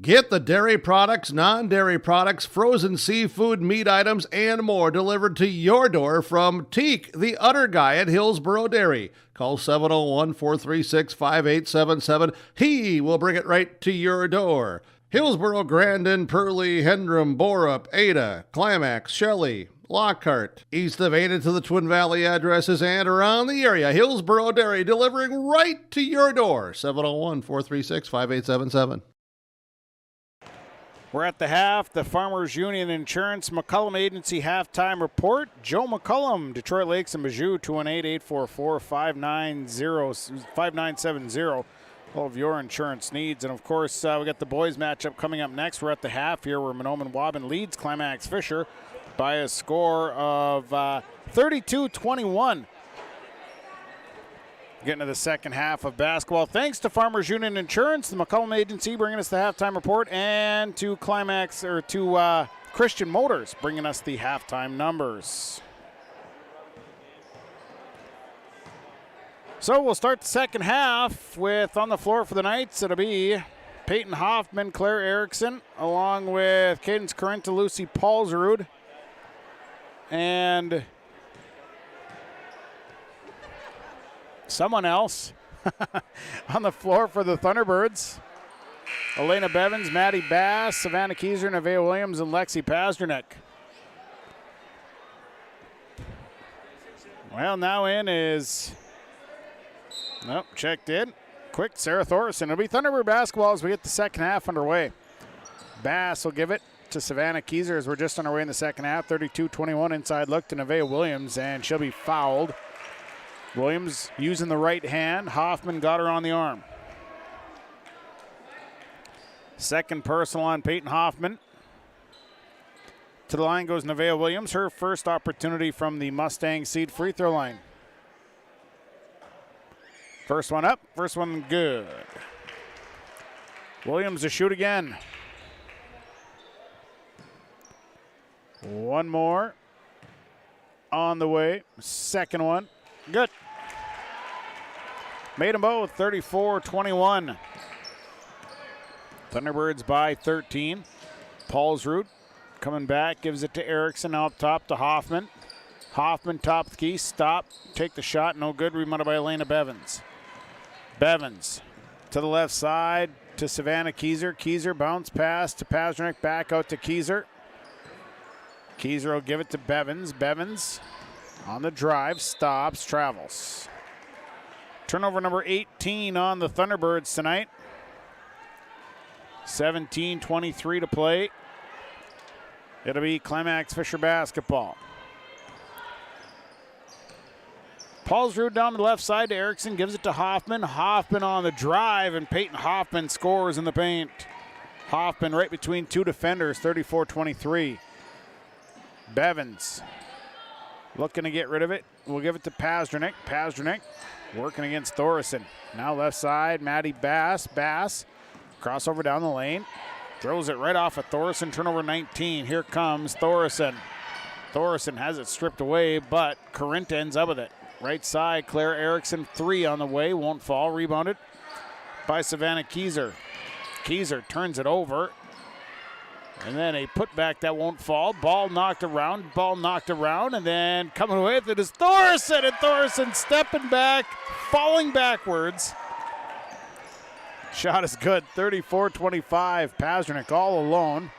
Get the dairy products, non-dairy products, frozen seafood, meat items, and more delivered to your door from Teak, the Udder Guy at Hillsboro Dairy. Call 701-436-5877. He will bring it right to your door. Hillsboro, Grandin, Purley, Hendrum, Borup, Ada, Climax, Shelley, Lockhart, east of Ada to the Twin Valley addresses and around the area. Hillsboro Dairy delivering right to your door. 701-436-5877. We're at the half. The Farmers Union Insurance McCullum Agency halftime report. Joe McCullum, Detroit Lakes and Bijou, 218-844-5970. All of your insurance needs. And, of course, we got the boys matchup coming up next. We're at the half here where Mahnomen Waubun leads Climax Fisher by a score of 32-21. Getting to the second half of basketball. Thanks to Farmers Union Insurance, the McCullum Agency bringing us the halftime report, and to Christian Motors bringing us the halftime numbers. So we'll start the second half with on the floor for the Knights. It'll be Peyton Hoffman, Claire Erickson, along with Cadence Corinta, Lucy Paulsrud, and someone else on the floor for the Thunderbirds. Elena Bevins, Maddie Bass, Savannah Kieser, Nevaeh Williams, and Lexi Pasternak. Well, now in is, nope, checked in. Quick, Sarah Thorson. It'll be Thunderbird basketball as we get the second half underway. Bass will give it to Savannah Kieser as we're just underway in the second half. 32-21 inside look to Nevaeh Williams, and she'll be fouled. Williams using the right hand. Hoffman got her on the arm. Second personal on Peyton Hoffman. To the line goes Nevaeh Williams. Her first opportunity from the Mustang seed free throw line. First one up. First one good. Williams to shoot again. One more on the way. Second one. Good. Made them both, 34-21. Thunderbirds by 13. Paulsrud coming back, gives it to Erickson, now up top to Hoffman. Hoffman top of the key, stop, take the shot, no good, rebounded by Elena Bevins. Bevins to the left side to Savannah Kieser. Kieser bounce pass to Pasternak, back out to Kieser. Kieser will give it to Bevins. Bevins on the drive, stops, travels. Turnover number 18 on the Thunderbirds tonight. 17:23 to play. It'll be Climax Fisher basketball. Paulsrud down the left side to Erickson, gives it to Hoffman. Hoffman on the drive, and Peyton Hoffman scores in the paint. Hoffman right between two defenders, 34-23. Bevins looking to get rid of it. We'll give it to Pasternak. Pasternak working against Thorson. Now left side, Maddie Bass. Bass, crossover down the lane. Throws it right off of Thorson, turnover 19. Here comes Thorson. Thorson has it stripped away, but Corinta ends up with it. Right side, Claire Erickson, three on the way, won't fall. Rebounded by Savannah Kieser. Kieser turns it over. And then a putback that won't fall. Ball knocked around, and then coming with it is Thorson, and Thorson stepping back, falling backwards. Shot is good, 34-25. Pasternak all alone.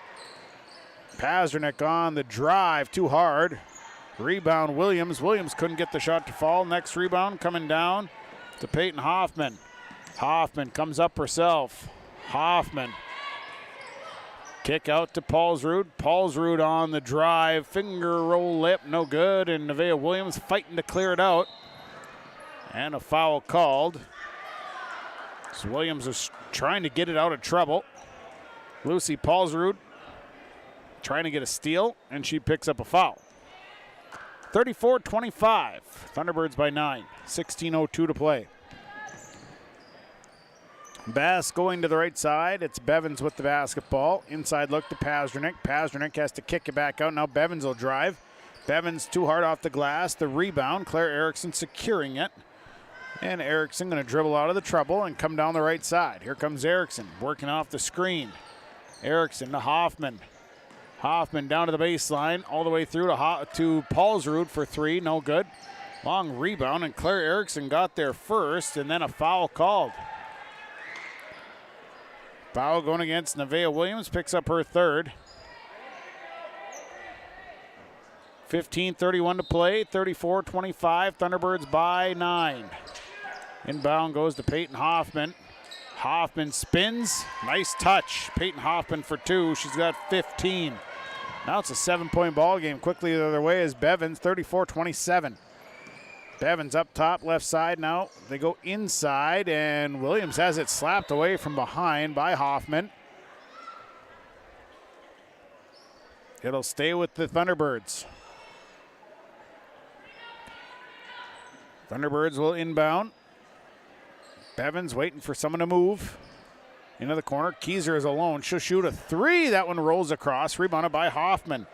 Pasternak on the drive, too hard. Rebound, Williams. Williams couldn't get the shot to fall. Next rebound coming down to Peyton Hoffman. Hoffman comes up herself. Hoffman. Kick out to Paulsrud. Paulsrud on the drive. Finger roll lip, no good. And Nevaeh Williams fighting to clear it out. And a foul called. So Williams is trying to get it out of trouble. Lucy Paulsrud trying to get a steal, and she picks up a foul. 34-25. Thunderbirds by 9. 16:02 to play. Bass going to the right side. It's Bevins with the basketball. Inside look to Pasternak. Pasternak has to kick it back out. Now Bevins will drive. Bevins too hard off the glass. The rebound. Claire Erickson securing it. And Erickson going to dribble out of the trouble and come down the right side. Here comes Erickson working off the screen. Erickson to Hoffman. Hoffman down to the baseline. All the way through to Paulsrud for three. No good. Long rebound, and Claire Erickson got there first, and then a foul called. Foul going against Nevaeh Williams, picks up her third. 15:31 to play, 34-25, Thunderbirds by 9. Inbound goes to Peyton Hoffman. Hoffman spins, nice touch. Peyton Hoffman for 2, she's got 15. Now it's a 7-point ball game. Quickly the other way is Bevins, 34-27. Bevins up top, left side now. They go inside, and Williams has it slapped away from behind by Hoffman. It'll stay with the Thunderbirds. Thunderbirds will inbound. Bevins waiting for someone to move. Into the corner, Keyser is alone. She'll shoot a 3. That one rolls across, rebounded by Hoffman.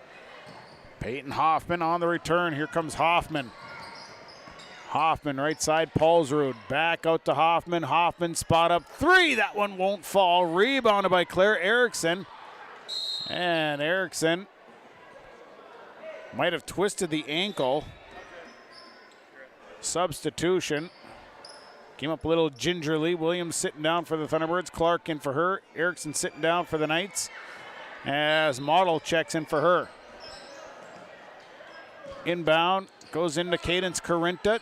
Peyton Hoffman on the return. Here comes Hoffman. Hoffman right side, Paulsrud. Back out to Hoffman. Hoffman spot up 3. That one won't fall. Rebounded by Claire Erickson. And Erickson might have twisted the ankle. Substitution. Came up a little gingerly. Williams sitting down for the Thunderbirds. Clark in for her. Erickson sitting down for the Knights. As Model checks in for her. Inbound. Goes into Cadence Carinta.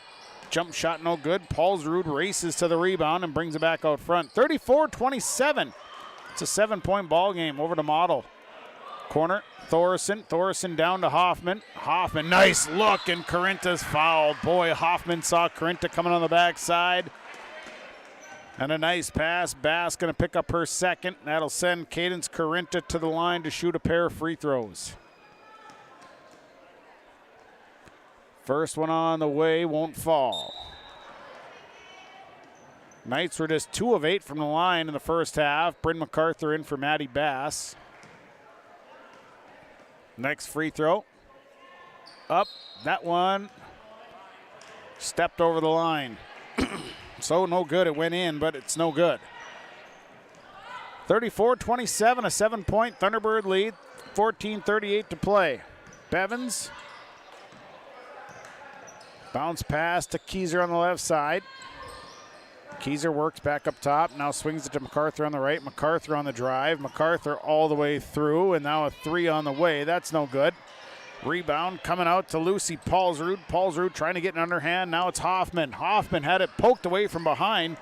Jump shot no good. Paulsrud races to the rebound and brings it back out front. 34-27. It's a 7-point ball game. Over to Model. Corner. Thorson. Thorson down to Hoffman. Hoffman, nice look, and Carinta's fouled. Boy, Hoffman saw Carinta coming on the backside. And a nice pass. Bass going to pick up her second. That'll send Cadence Carinta to the line to shoot a pair of free throws. First one on the way, won't fall. Knights were just 2 of 8 from the line in the first half. Bryn MacArthur in for Maddie Bass. Next free throw. Up, that one stepped over the line. So no good, it went in, but it's no good. 34-27, a 7-point Thunderbird lead. 14:38 to play. Bevins. Bounce pass to Keyser on the left side. Keyser works back up top. Now swings it to MacArthur on the right. MacArthur on the drive. MacArthur all the way through, and now a 3 on the way. That's no good. Rebound coming out to Lucy Paulsrud. Paulsrud trying to get an underhand. Now it's Hoffman. Hoffman had it poked away from behind.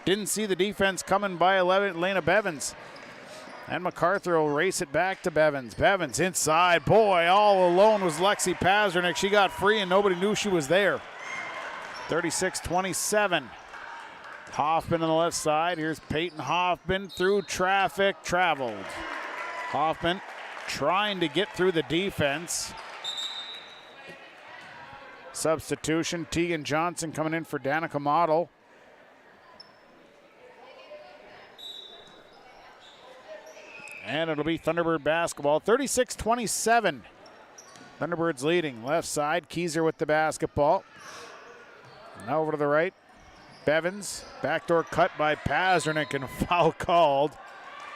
Didn't see the defense coming by Elena Bevins. And MacArthur will race it back to Bevins. Bevins inside. Boy, all alone was Lexi Pasternak. She got free and nobody knew she was there. 36-27. Hoffman on the left side. Here's Peyton Hoffman through traffic. Traveled. Hoffman trying to get through the defense. Substitution. Tegan Johnson coming in for Danica Model. And it'll be Thunderbird basketball. 36-27. Thunderbirds leading. Left side. Keyser with the basketball. Now over to the right. Bevins. Backdoor cut by Pasternak and a foul called.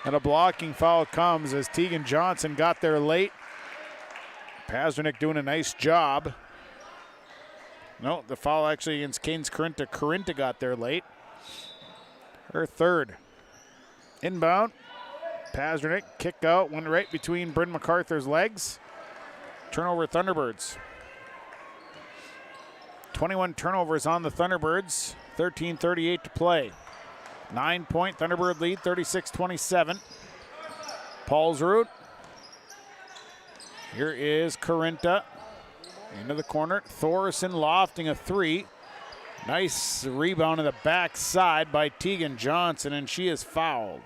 And a blocking foul comes as Tegan Johnson got there late. Pazernik doing a nice job. No, the foul actually against Canes Corinta. Corinta got there late. Her third. Inbound. Pazernik, kick out, went right between Bryn MacArthur's legs. Turnover Thunderbirds. 21 turnovers on the Thunderbirds. 13:38 to play. 9-point Thunderbird lead, 36-27. Paulsrud. Here is Corinta. Into the corner. Thorson lofting a three. Nice rebound in the backside by Tegan Johnson, and she is fouled.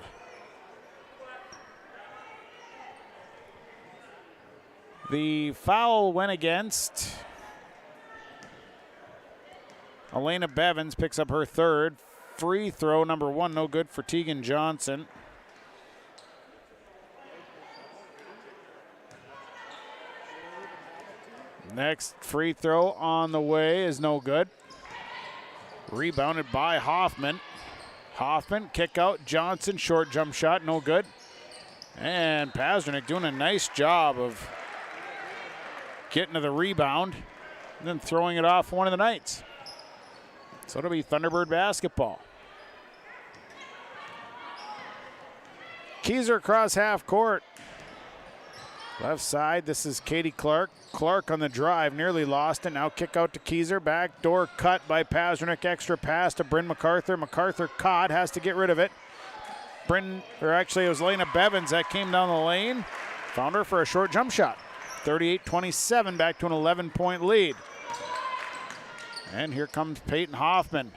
The foul went against Elena Bevins, picks up her third. Free throw number one, no good for Tegan Johnson. Next free throw on the way is no good. Rebounded by Hoffman. Hoffman, kick out, Johnson, short jump shot, no good. And Pazernik doing a nice job of getting to the rebound and then throwing it off one of the Knights. So it'll be Thunderbird basketball. Keyser across half court. Left side, this is Katie Clark. Clark on the drive, nearly lost it. Now kick out to Keyser. Backdoor cut by Pazernik. Extra pass to Bryn MacArthur. MacArthur caught, has to get rid of it. It was Lena Bevins that came down the lane. Found her for a short jump shot. 38-27, back to an 11-point lead. And here comes Peyton Hoffman.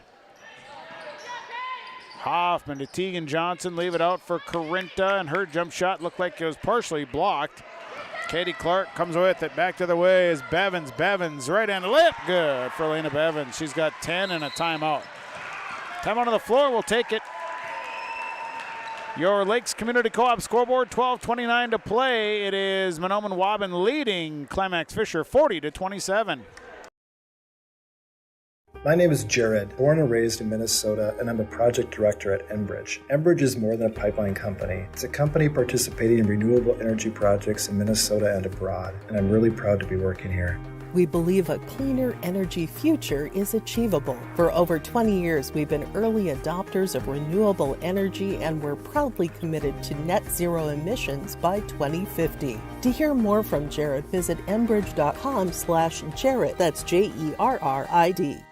Hoffman to Tegan Johnson, leave it out for Corinta, and her jump shot looked like it was partially blocked. Katie Clark comes with it, back to the way is Bevins. Bevins, right-handed layup, good for Elena Bevins. She's got 10 and a timeout. Timeout on the floor, we'll take it. Your Lakes Community Co-op scoreboard, 12:29 to play. It is Mahnomen Waubun leading Climax Fisher 40-27. My name is Jared, born and raised in Minnesota, and I'm a project director at Enbridge. Enbridge is more than a pipeline company. It's a company participating in renewable energy projects in Minnesota and abroad, and I'm really proud to be working here. We believe a cleaner energy future is achievable. For over 20 years, we've been early adopters of renewable energy, and we're proudly committed to net zero emissions by 2050. To hear more from Jared, visit enbridge.com/Jared. That's JERRID.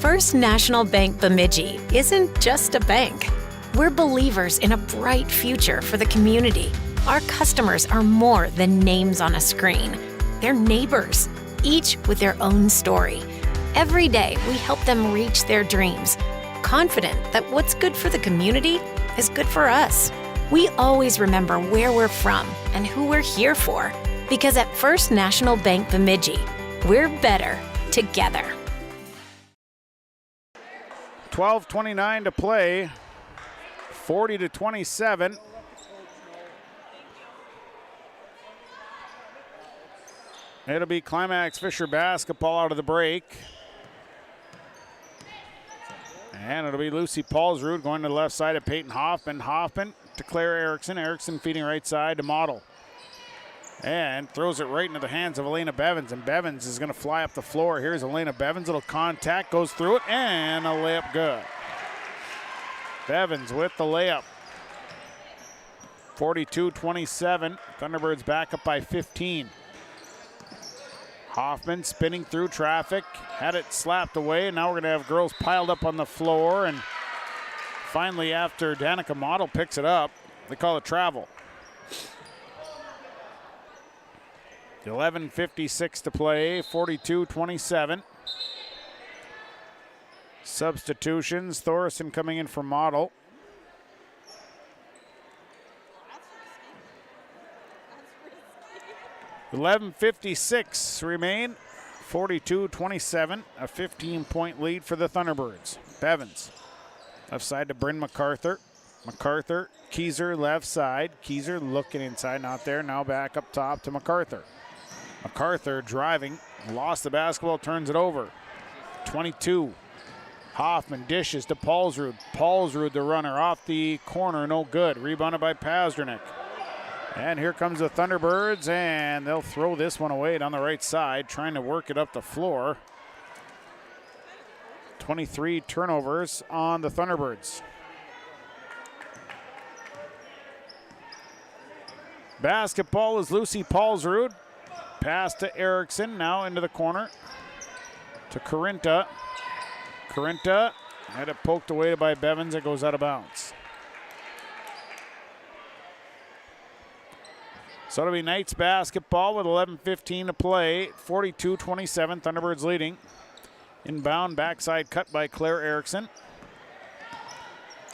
First National Bank Bemidji isn't just a bank. We're believers in a bright future for the community. Our customers are more than names on a screen. They're neighbors, each with their own story. Every day, we help them reach their dreams, confident that what's good for the community is good for us. We always remember where we're from and who we're here for, because at First National Bank Bemidji, we're better together. 12:29 to play, 40-27. It'll be Climax Fisher basketball out of the break. And it'll be Lucy Paulsrud going to the left side of Peyton Hoffman. Hoffman to Claire Erickson. Erickson feeding right side to Model. And throws it right into the hands of Elena Bevins. And Bevins is going to fly up the floor. Here's Elena Bevins. Little contact, goes through it, and a layup good. Bevins with the layup. 42-27. Thunderbirds back up by 15. Hoffman spinning through traffic, had it slapped away, and now we're going to have girls piled up on the floor. And finally, after Danica Model picks it up, they call it travel. 11:56 to play, 42-27. Substitutions, Thorson coming in for Model. $11:56 remain, 42-27, a 15-point lead for the Thunderbirds. Bevins, left side to Bryn MacArthur. MacArthur, Keyser left side. Keyser looking inside, not there. Now back up top to MacArthur. MacArthur driving, lost the basketball, turns it over. 22. Hoffman dishes to Paulsrud. Paulsrud, the runner, off the corner, no good. Rebounded by Pasternak. And here comes the Thunderbirds, and they'll throw this one away down the right side, trying to work it up the floor. 23 turnovers on the Thunderbirds. Basketball is Lucy Paulsrud. Pass to Erickson, now into the corner to Corinta. Corinta had it poked away by Bevins. It goes out of bounds. So it'll be Knights basketball with 11:15 to play. 42-27, Thunderbirds leading. Inbound, backside cut by Claire Erickson.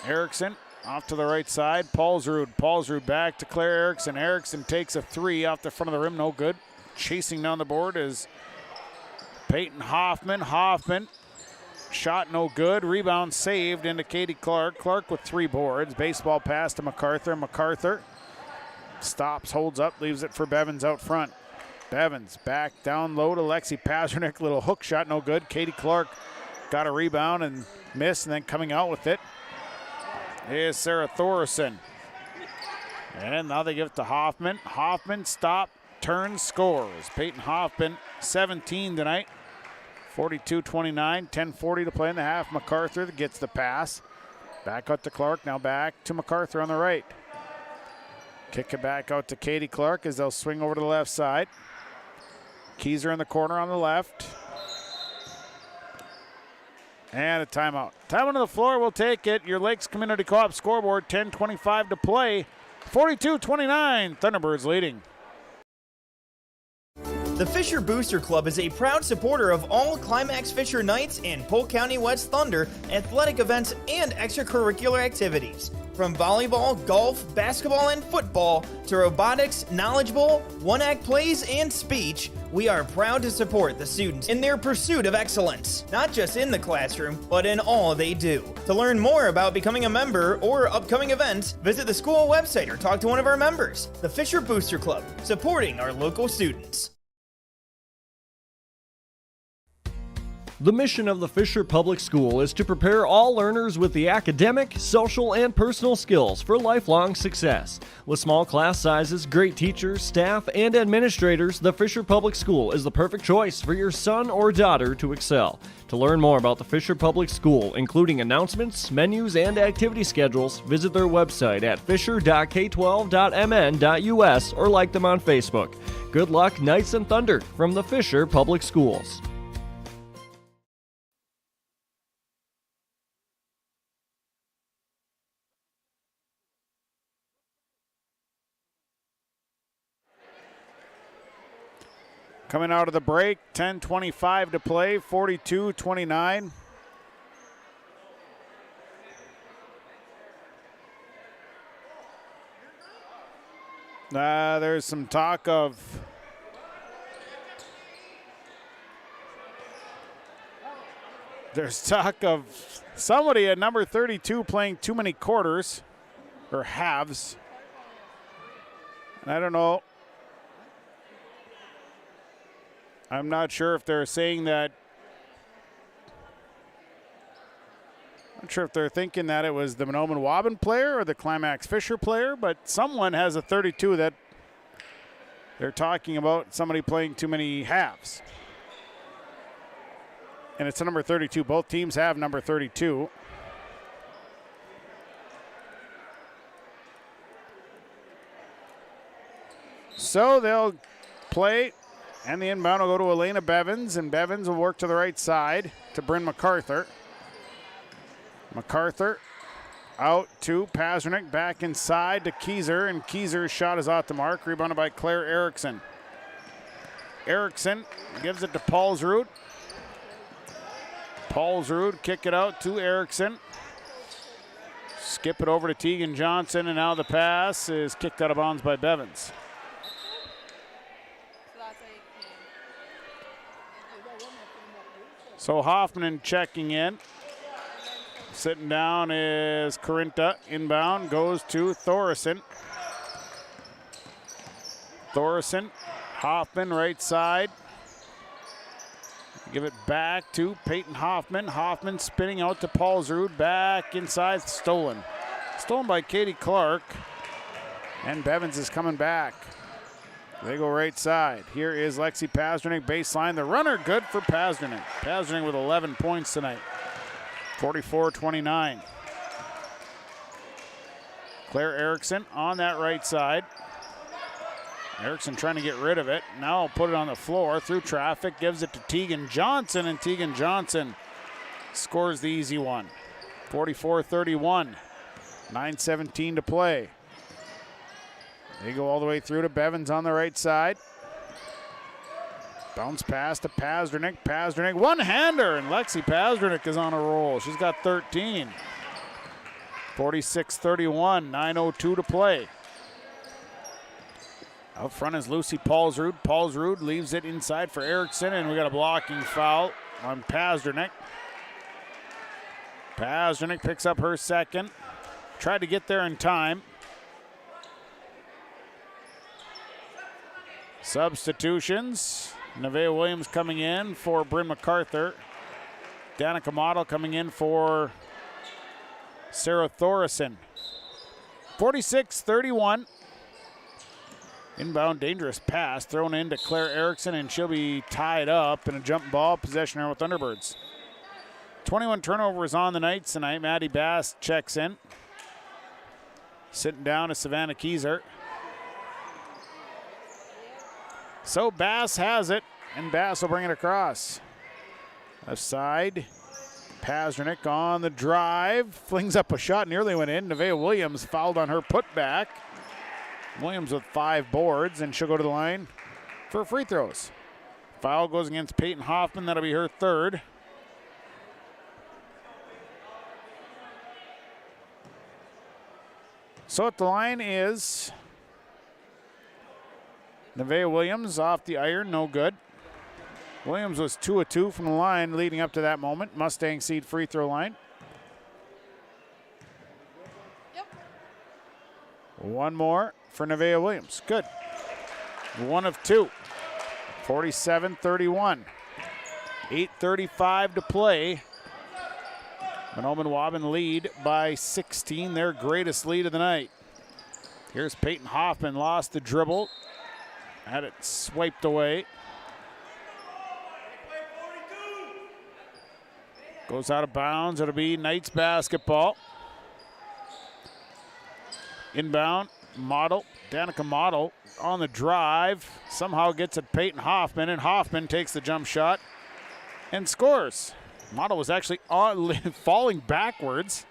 Erickson off to the right side. Paulsrud. Paulsrud back to Claire Erickson. Erickson takes a three off the front of the rim, no good. Chasing down the board is Peyton Hoffman. Hoffman, shot no good. Rebound saved into Katie Clark. Clark with 3 boards. Baseball pass to MacArthur. MacArthur stops, holds up, leaves it for Bevins out front. Bevins back down low to Lexi Pasternak. Little hook shot, no good. Katie Clark got a rebound and missed, and then coming out with it is Sarah Thorson. And now they give it to Hoffman. Hoffman stop, turns, scores. Peyton Hoffman, 17 tonight. 42-29, 10:40 to play in the half. MacArthur gets the pass. Back out to Clark, now back to MacArthur on the right. Kick it back out to Katie Clark as they'll swing over to the left side. Keyser in the corner on the left. And a timeout. Timeout on the floor, we'll take it. Your Lakes Community Co-op scoreboard, 10:25 to play. 42-29, Thunderbirds leading. The Fisher Booster Club is a proud supporter of all Climax Fisher Knights and Polk County West Thunder athletic events and extracurricular activities. From volleyball, golf, basketball, and football to robotics, knowledge bowl, one-act plays, and speech, we are proud to support the students in their pursuit of excellence, not just in the classroom, but in all they do. To learn more about becoming a member or upcoming events, visit the school website or talk to one of our members. The Fisher Booster Club, supporting our local students. The mission of the Fisher Public School is to prepare all learners with the academic, social, and personal skills for lifelong success. With small class sizes, great teachers, staff, and administrators, the Fisher Public School is the perfect choice for your son or daughter to excel. To learn more about the Fisher Public School, including announcements, menus, and activity schedules, visit their website at fisher.k12.mn.us or like them on Facebook. Good luck, Knights and Thunder, from the Fisher Public Schools. Coming out of the break, 10:25 to play, 42-29. There's some talk of somebody at number 32 playing too many quarters or halves. And I don't know. I'm not sure if they're saying that. I'm not sure if they're thinking that it was the Mahnomen Waubun player or the Climax Fisher player, but someone has a 32 that they're talking about somebody playing too many halves. And it's a number 32. Both teams have number 32. So they'll play. And the inbound will go to Elena Bevins, and Bevins will work to the right side to Bryn MacArthur. MacArthur out to Pasternak, back inside to Keyser, and Keyser's shot is off the mark, rebounded by Claire Erickson. Erickson gives it to Paulsrud. Paulsrud kick it out to Erickson. Skip it over to Tegan Johnson, and now the pass is kicked out of bounds by Bevins. So Hoffman checking in. Sitting down is Corinta. Inbound goes to Thorson. Thorson, Hoffman right side. Give it back to Peyton Hoffman. Hoffman spinning out to Paulsrud. Back inside, stolen. Stolen by Katie Clark. And Bevins is coming back. They go right side. Here is Lexi Pazdernik, baseline. The runner good for Pazdernik. Pazdernik with 11 points tonight. 44-29. Claire Erickson on that right side. Erickson trying to get rid of it. Now put it on the floor through traffic. Gives it to Tegan Johnson, and Tegan Johnson scores the easy one. 44-31. 9:17 to play. They go all the way through to Bevins on the right side. Bounce pass to Pazdernik. Pazdernik, one-hander, and Lexi Pazdernik is on a roll. She's got 13. 46-31, 9:02 to play. Out front is Lucy Paulsrud. Paulsrud leaves it inside for Erickson, and we got a blocking foul on Pazdernik. Pazdernik picks up her second. Tried to get there in time. Substitutions. Nevaeh Williams coming in for Bryn MacArthur. Danica Model coming in for Sarah Thoresen. 46-31. Inbound dangerous pass thrown in to Claire Erickson, and she'll be tied up in a jump ball possession here with Thunderbirds. 21 turnovers on the Knights tonight. Maddie Bass checks in. Sitting down is Savannah Kieser. So Bass has it, and Bass will bring it across. Left side. Pazdernik on the drive. Flings up a shot, nearly went in. Nevaeh Williams fouled on her putback. Williams with 5 boards, and she'll go to the line for free throws. Foul goes against Peyton Hoffman. That'll be her third. So at the line is Nevaeh Williams off the iron, no good. Williams was 2 of 2 from the line leading up to that moment. Mustang Seed free throw line. One more for Nevaeh Williams. Good. 1 of 2. 47-31. 8:35 to play. Mahnomen Waubun lead by 16, their greatest lead of the night. Here's Peyton Hoffman, lost the dribble. Had it swiped away. Goes out of bounds. It'll be Knights basketball. Inbound, Model, Danica Model on the drive. Somehow gets it Peyton Hoffman, and Hoffman takes the jump shot and scores. Model was actually falling backwards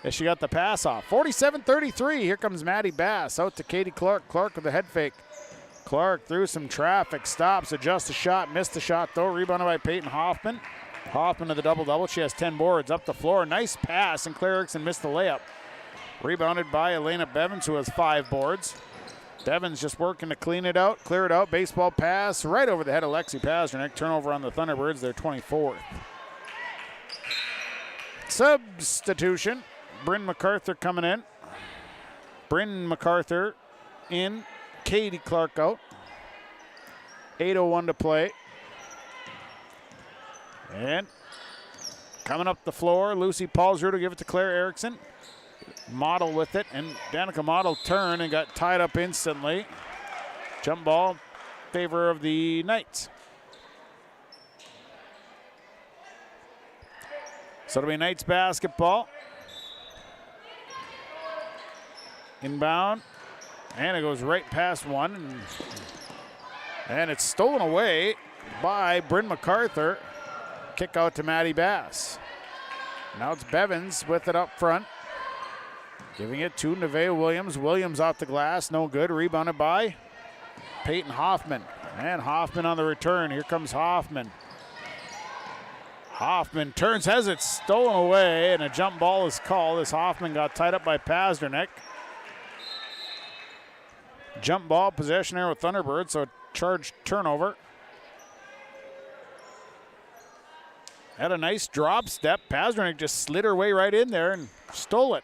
as she got the pass off. 47-33, here comes Maddie Bass out to Katie Clark. Clark with the head fake. Clark through some traffic, stops, adjusts the shot, missed the shot though. Rebounded by Peyton Hoffman. Hoffman to the double-double. She has 10 boards up the floor. Nice pass, and Claire Erickson missed the layup. Rebounded by Elena Bevins, who has 5 boards. Bevins just working to clean it out, clear it out. Baseball pass right over the head of Lexi Pazdernik. Turnover on the Thunderbirds, their 24th. Substitution. Bryn MacArthur coming in. Bryn MacArthur in. Katie Clark out. 8:01 to play. And coming up the floor, Lucy Paulsrud will give it to Claire Erickson. Model with it, and Danica Model turned and got tied up instantly. Jump ball in favor of the Knights. So it'll be Knights basketball. Inbound, and it goes right past one. And it's stolen away by Bryn MacArthur. Kick out to Maddie Bass. Now it's Bevins with it up front. Giving it to Nevaeh Williams. Williams off the glass, no good. Rebounded by Peyton Hoffman. And Hoffman on the return. Here comes Hoffman. Hoffman turns, has it stolen away, and a jump ball is called as Hoffman got tied up by Pazdernik. Jump ball possession here with Thunderbird, so charged turnover. Had a nice drop step. Pazdernik just slid her way right in there and stole it.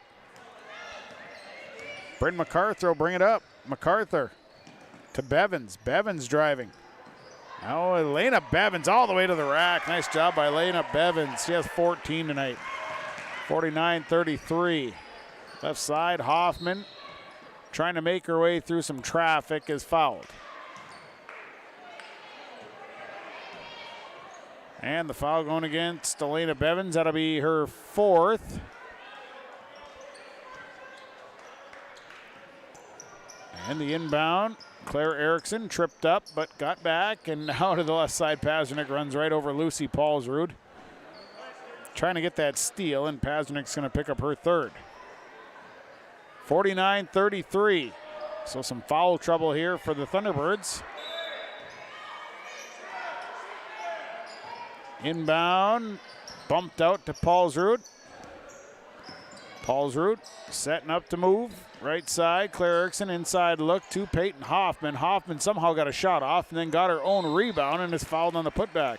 Bryn MacArthur will bring it up. MacArthur to Bevins. Bevins driving. Now Elena Bevins all the way to the rack. Nice job by Elena Bevins. She has 14 tonight. 49-33. Left side, Hoffman trying to make her way through some traffic is fouled. And the foul going against Elena Bevins. That'll be her 4th. And the inbound, Claire Erickson tripped up but got back, and now to the left side, Pazernik runs right over Lucy Paulsrud. Trying to get that steal, and Pazernik's going to pick up her 3rd. 49-33. So some foul trouble here for the Thunderbirds. Inbound, bumped out to Paulsrud. Paulsrud setting up to move. Right side, Claire Erickson, inside look to Peyton Hoffman. Hoffman somehow got a shot off and then got her own rebound and is fouled on the putback.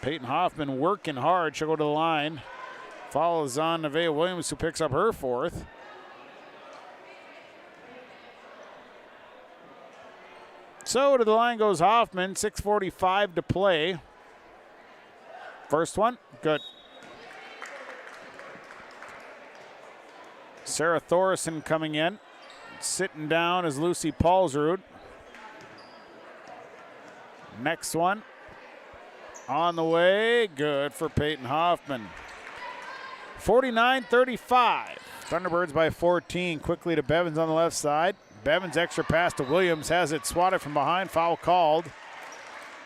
Peyton Hoffman working hard. She'll go to the line. Foul is on Nevaeh Williams, who picks up her 4th. So to the line goes Hoffman, 6:45 to play. First one, good. Sarah Thorson coming in. Sitting down is Lucy Paulsrud. Next one on the way, good for Peyton Hoffman. 49-35. Thunderbirds by 14. Quickly to Bevins on the left side. Bevins extra pass to Williams, has it swatted from behind, foul called.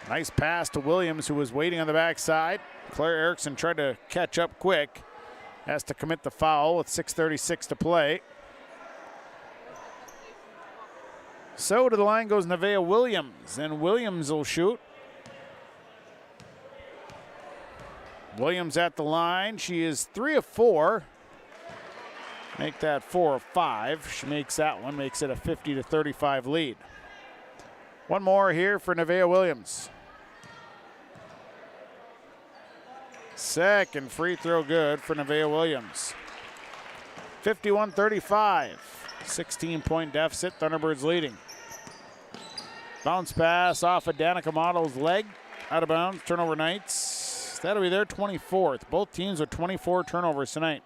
Nice pass to Williams, who was waiting on the backside. Claire Erickson tried to catch up quick. Has to commit the foul with 6:36 to play. So to the line goes Nevaeh Williams, and Williams will shoot. Williams at the line. She is 3 of 4. Make that 4 of 5. She makes that one, makes it a 50-35 lead. One more here for Nevaeh Williams. Second free throw good for Nevaeh Williams. 51-35. 16-point deficit, Thunderbirds leading. Bounce pass off of Danica Mottle's leg. Out of bounds, turnover Knights. That'll be their 24th. Both teams with 24 turnovers tonight.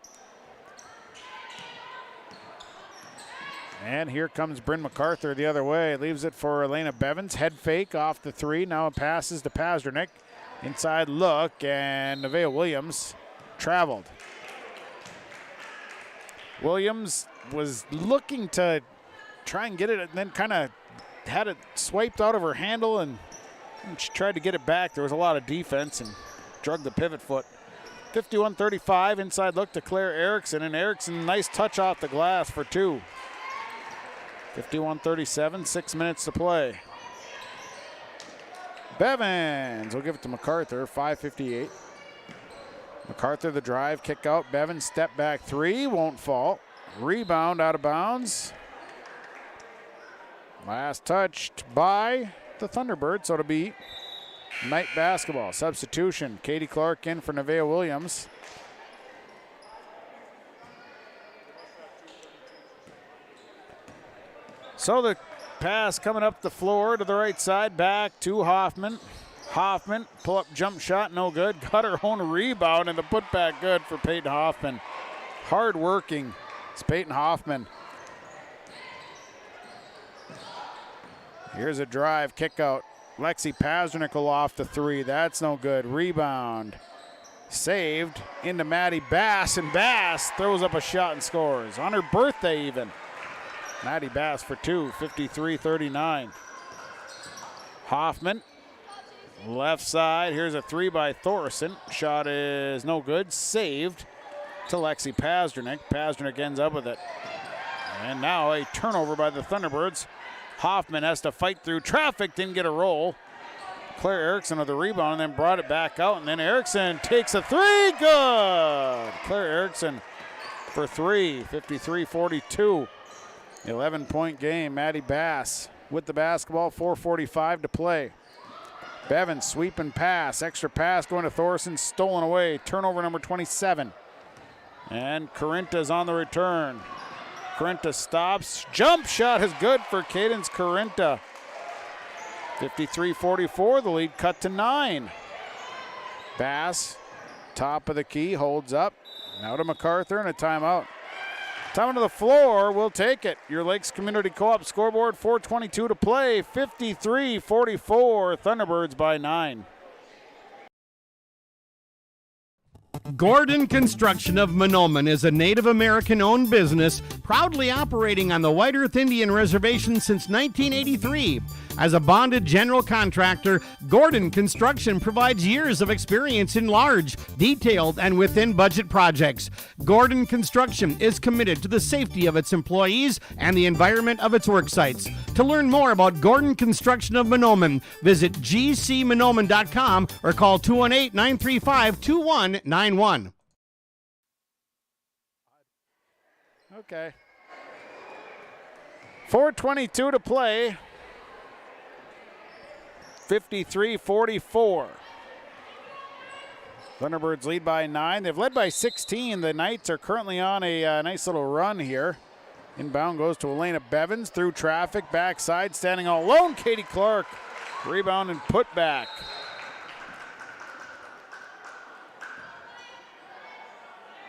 And here comes Bryn MacArthur the other way. Leaves it for Elena Bevins. Head fake off the 3. Now it passes to Pazernik. Inside look, and Nevaeh Williams traveled. Williams was looking to try and get it, and then kind of had it swiped out of her handle, and she tried to get it back. There was a lot of defense and drug the pivot foot. 51-35, inside look to Claire Erickson, and Erickson, nice touch off the glass for 2. 51-37, 6 minutes to play. Bevins will give it to MacArthur, 5:58. MacArthur the drive, kick out. Bevins step back 3, won't fall. Rebound out of bounds. Last touched by the Thunderbirds, so it'll be Knight basketball. Substitution, Katie Clark in for Nevaeh Williams. So the pass coming up the floor to the right side, back to Hoffman. Hoffman, pull-up jump shot, no good. Got her own rebound, and the putback good for Peyton Hoffman. Hard working. It's Peyton Hoffman. Here's a drive, kick out. Lexi Pazernik off the 3. That's no good. Rebound. Saved into Maddie Bass, and Bass throws up a shot and scores. On her birthday even. Maddie Bass for 2, 53-39. Hoffman, left side. Here's a 3 by Thorson. Shot is no good. Saved to Lexi Pazernik. Pazernik ends up with it. And now a turnover by the Thunderbirds. Hoffman has to fight through traffic, didn't get a roll. Claire Erickson with the rebound and then brought it back out. And then Erickson takes a 3. Good. Claire Erickson for 3, 53-42. 11-point game. Maddie Bass with the basketball, 4:45 to play. Bevins sweeping pass, extra pass going to Thorson, stolen away. Turnover number 27. And Corinta's on the return. Corinta stops. Jump shot is good for Cadence Corinta. 53-44, the lead cut to 9. Bass, top of the key, holds up. Now to MacArthur and a timeout. Time to the floor, we'll take it. Your Lakes Community Co-op scoreboard, 4:22 to play, 53-44, Thunderbirds by 9. Gordon Construction of Mahnomen is a Native American-owned business proudly operating on the White Earth Indian Reservation since 1983. As a bonded general contractor, Gordon Construction provides years of experience in large, detailed, and within-budget projects. Gordon Construction is committed to the safety of its employees and the environment of its work sites. To learn more about Gordon Construction of Mahnomen, visit gcmahnomen.com or call 218-935-2191. Okay. 4:22 to play. 53-44. Thunderbirds lead by 9. They've led by 16. The Knights are currently on a nice little run here. Inbound goes to Elena Bevins through traffic. Backside, standing all alone, Katie Clark. Rebound and put back.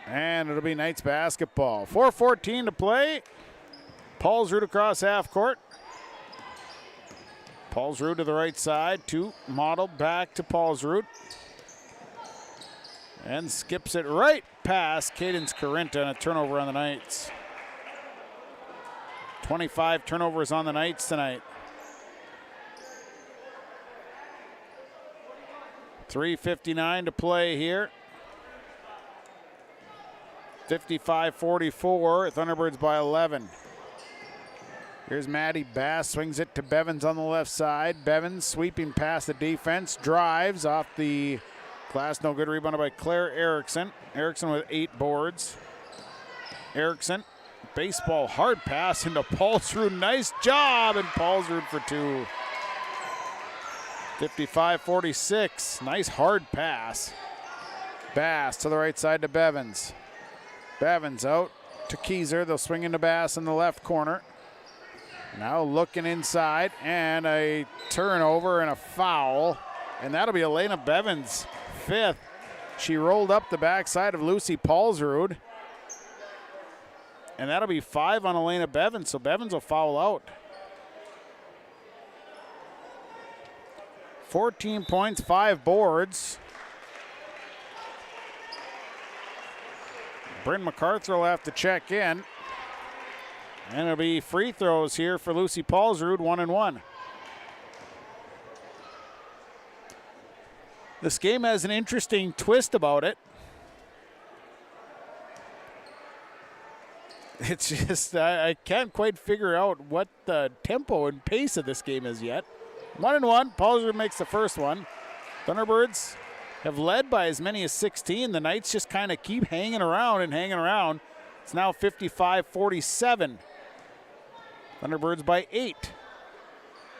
And it'll be Knights basketball. 4:14 to play. Paulsrud across half court. Paulsrud to the right side, to Model, back to Paulsrud. And skips it right past Cadence Carinta, and a turnover on the Knights. 25 turnovers on the Knights tonight. 3:59 to play here. 55-44, Thunderbirds by 11. Here's Maddie Bass, swings it to Bevins on the left side. Bevins sweeping past the defense, drives off the glass, no good, rebounded by Claire Erickson. Erickson with 8 boards. Erickson, baseball hard pass into Paulsrud, nice job, and Paulsrud for 2. 55-46, nice hard pass. Bass to the right side to Bevins. Bevins out to Keyser, they'll swing into Bass in the left corner. Now looking inside, and a turnover and a foul, and that'll be Elena Bevins' 5th. She rolled up the backside of Lucy Paulsrud, and that'll be 5 on Elena Bevins, so Bevins will foul out. 14 points, 5 boards. Bryn MacArthur will have to check in. And it'll be free throws here for Lucy Paulsrud, 1-1. This game has an interesting twist about it. It's just, I can't quite figure out what the tempo and pace of this game is yet. 1-1, Paulsrud makes the first one. Thunderbirds have led by as many as 16. The Knights just kind of keep hanging around and hanging around. It's now 55-47. Thunderbirds by 8.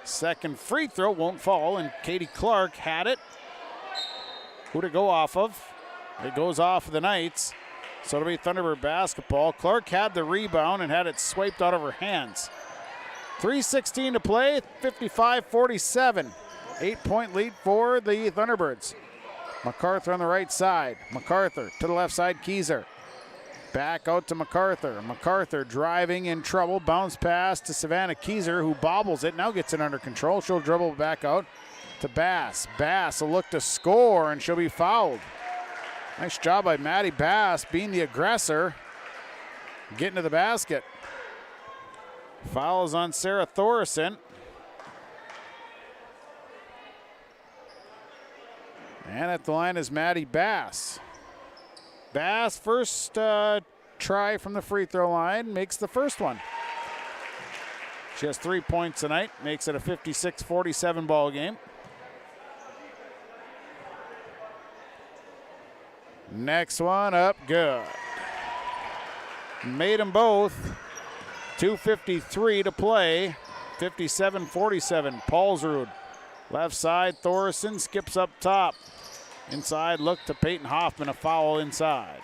Second free throw won't fall, and Katie Clark had it. Who'd it go off of? It goes off of the Knights, so it'll be Thunderbird basketball. Clark had the rebound and had it swiped out of her hands. 3:16 to play, 55-47. 8-point lead for the Thunderbirds. MacArthur on the right side. MacArthur to the left side, Keyser. Back out to MacArthur. MacArthur driving in trouble. Bounce pass to Savannah Keyser, who bobbles it. Now gets it under control. She'll dribble back out to Bass. Bass will look to score, and she'll be fouled. Nice job by Maddie Bass being the aggressor, getting to the basket. Foul is on Sarah Thorson. And at the line is Maddie Bass. Bass, first try from the free throw line, makes the first one. She has 3 points tonight, makes it a 56-47 ball game. Next one up, good. Made them both. 2:53 to play, 57-47. Paulsrud, left side, Thorson skips up top. Inside, look to Peyton Hoffman, a foul inside.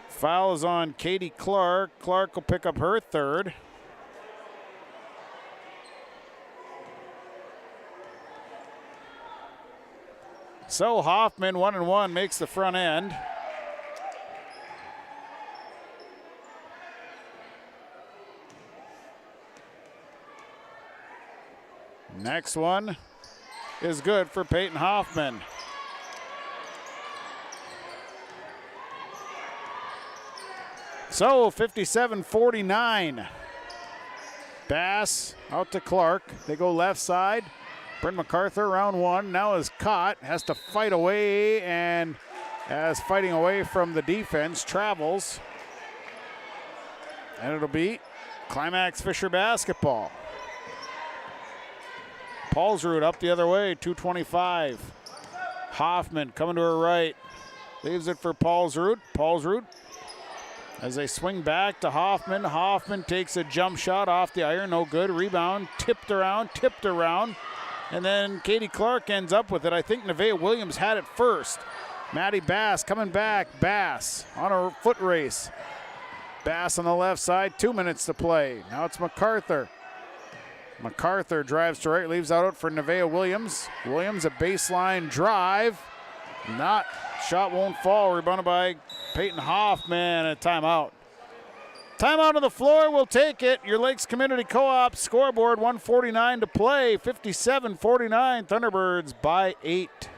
Foul is on Katie Clark. Clark will pick up her 3rd. So Hoffman, 1-1, makes the front end. Next one is good for Peyton Hoffman. So 57-49. Bass out to Clark. They go left side. Bryn MacArthur, round one, now is caught, has to fight away, and as fighting away from the defense, travels. And it'll be Climax Fisher basketball. Paulsrud up the other way, 2:25. Hoffman coming to her right. Leaves it for Paulsrud. Paulsrud as they swing back to Hoffman. Hoffman takes a jump shot off the iron, no good. Rebound, tipped around. And then Katie Clark ends up with it. I think Nevaeh Williams had it first. Maddie Bass coming back. Bass on a foot race. Bass on the left side, 2 minutes to play. Now it's MacArthur. MacArthur drives to right, leaves out for Nevaeh Williams. Williams, a baseline drive. Shot won't fall. Rebounded by Peyton Hoffman. A timeout. Timeout on the floor, we'll take it. Your Lakes Community Co-op scoreboard, 1:49 to play, 57-49, Thunderbirds by 8.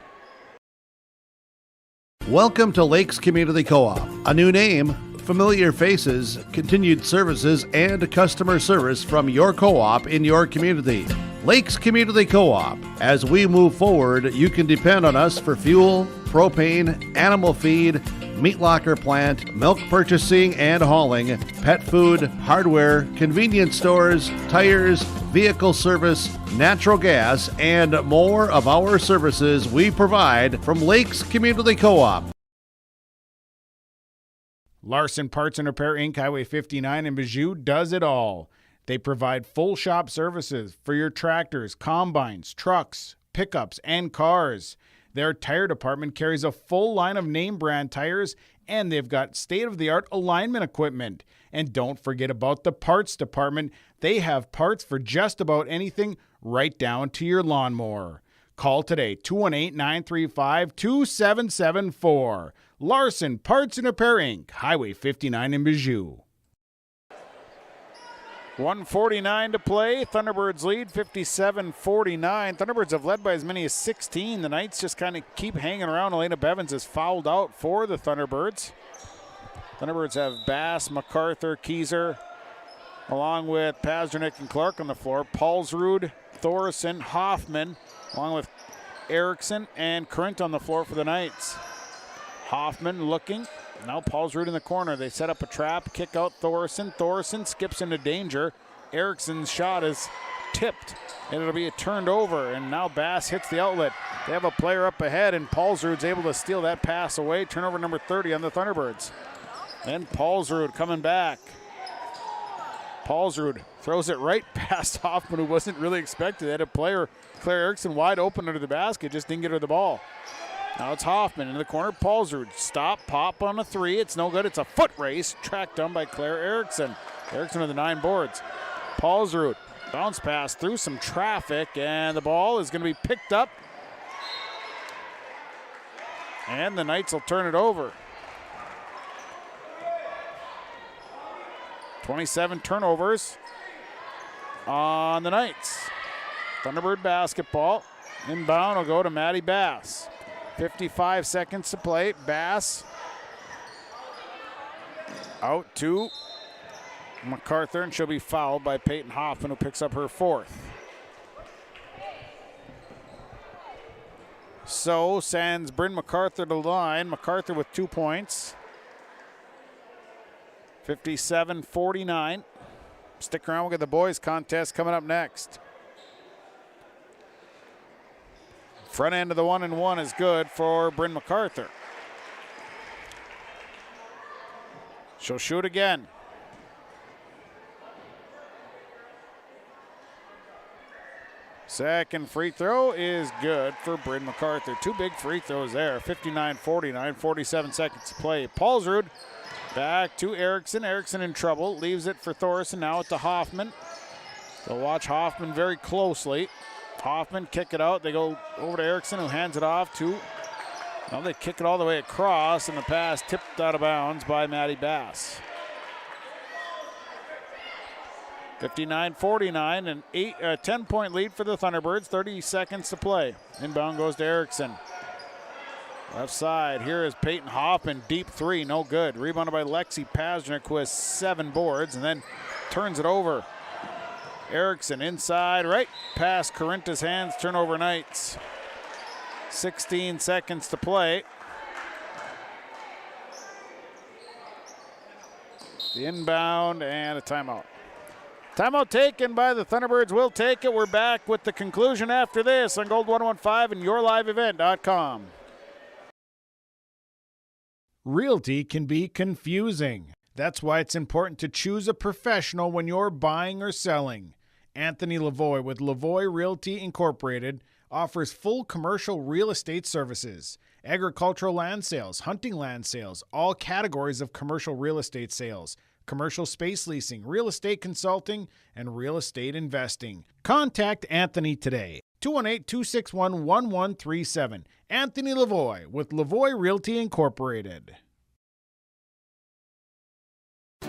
Welcome to Lakes Community Co-op. A new name, familiar faces, continued services, and customer service from your co-op in your community. Lakes Community Co-op. As we move forward, you can depend on us for fuel, propane, animal feed, meat locker plant, milk purchasing and hauling, pet food, hardware, convenience stores, tires, vehicle service, natural gas, and more of our services we provide from Lakes Community Co-op. Larson Parts and Repair Inc., Highway 59 in Bijou does it all. They provide full shop services for your tractors, combines, trucks, pickups, and cars. Their tire department carries a full line of name brand tires, and they've got state-of-the-art alignment equipment. And don't forget about the parts department. They have parts for just about anything, right down to your lawnmower. Call today, 218-935-2774. Larson Parts and Repair Inc., Highway 59 in Bijou. 1:49 to play. Thunderbirds lead 57-49. Thunderbirds have led by as many as 16. The Knights just kind of keep hanging around. Elena Bevins is fouled out for the Thunderbirds. Thunderbirds have Bass, MacArthur, Keyser, along with Pazdernick and Clark on the floor. Paulsrud, Thorson, Hoffman, along with Erickson and Corinth on the floor for the Knights. Hoffman looking. Now Paulsrud in the corner. They set up a trap, kick out Thorson. Thorson skips into danger. Erickson's shot is tipped, and it'll be turned over. And now Bass hits the outlet. They have a player up ahead, and Paulsrud's able to steal that pass away. Turnover number 30 on the Thunderbirds. And Paulsrud coming back. Paulsrud throws it right past Hoffman, who wasn't really expected. They had a player, Claire Erickson, wide open under the basket, just didn't get her the ball. Now it's Hoffman in the corner. Paulsrud, stop, pop on a three. It's no good. It's a foot race, tracked down by Claire Erickson. Erickson with the 9 boards. Paulsrud, bounce pass through some traffic, and the ball is going to be picked up. And the Knights will turn it over. 27 turnovers on the Knights. Thunderbird basketball. Inbound will go to Maddie Bass. 55 seconds to play. Bass out to MacArthur, and she'll be fouled by Peyton Hoffman, who picks up her 4th. So sends Bryn MacArthur to the line. MacArthur with 2 points. 57-49. Stick around. We'll get the boys contest coming up next. Front end of the 1-and-1 is good for Bryn MacArthur. She'll shoot again. Second free throw is good for Bryn MacArthur. 2 big free throws there. 59-49, 47 seconds to play. Paulsrud back to Erickson. Erickson in trouble. Leaves it for Thorson. Now it's to Hoffman. They'll watch Hoffman very closely. Hoffman kick it out. They go over to Erickson, who hands it off to Well, they kick it all the way across, and the pass tipped out of bounds by Maddie Bass. 59-49, an 10-point lead for the Thunderbirds, 30 seconds to play. Inbound goes to Erickson. Left side, here is Peyton Hoffman, deep three, no good. Rebounded by Lexi Pasnick, who has 7 boards, and then turns it over. Erickson inside, right past Corinta's hands, turnover Knights. 16 seconds to play. The inbound and a timeout. Timeout taken by the Thunderbirds. Will take it. We're back with the conclusion after this on Gold 115 and yourliveevent.com. Realty can be confusing. That's why it's important to choose a professional when you're buying or selling. Anthony Lavoie with Lavoie Realty Incorporated offers full commercial real estate services, agricultural land sales, hunting land sales, all categories of commercial real estate sales, commercial space leasing, real estate consulting, and real estate investing. Contact Anthony today. 218-261-1137. Anthony Lavoie with Lavoie Realty Incorporated.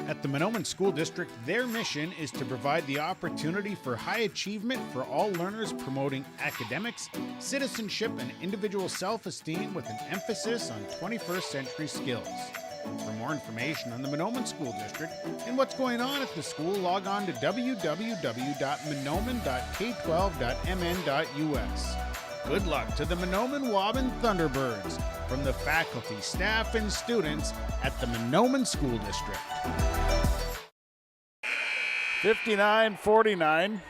At the Mahnomen School District, their mission is to provide the opportunity for high achievement for all learners, promoting academics, citizenship, and individual self-esteem with an emphasis on 21st century skills. For more information on the Mahnomen School District and what's going on at the school, log on to www.mahnomen.k12.mn.us. Good luck to the Mahnomen Waubun Thunderbirds from the faculty, staff, and students at the Mahnomen School District. 59-49.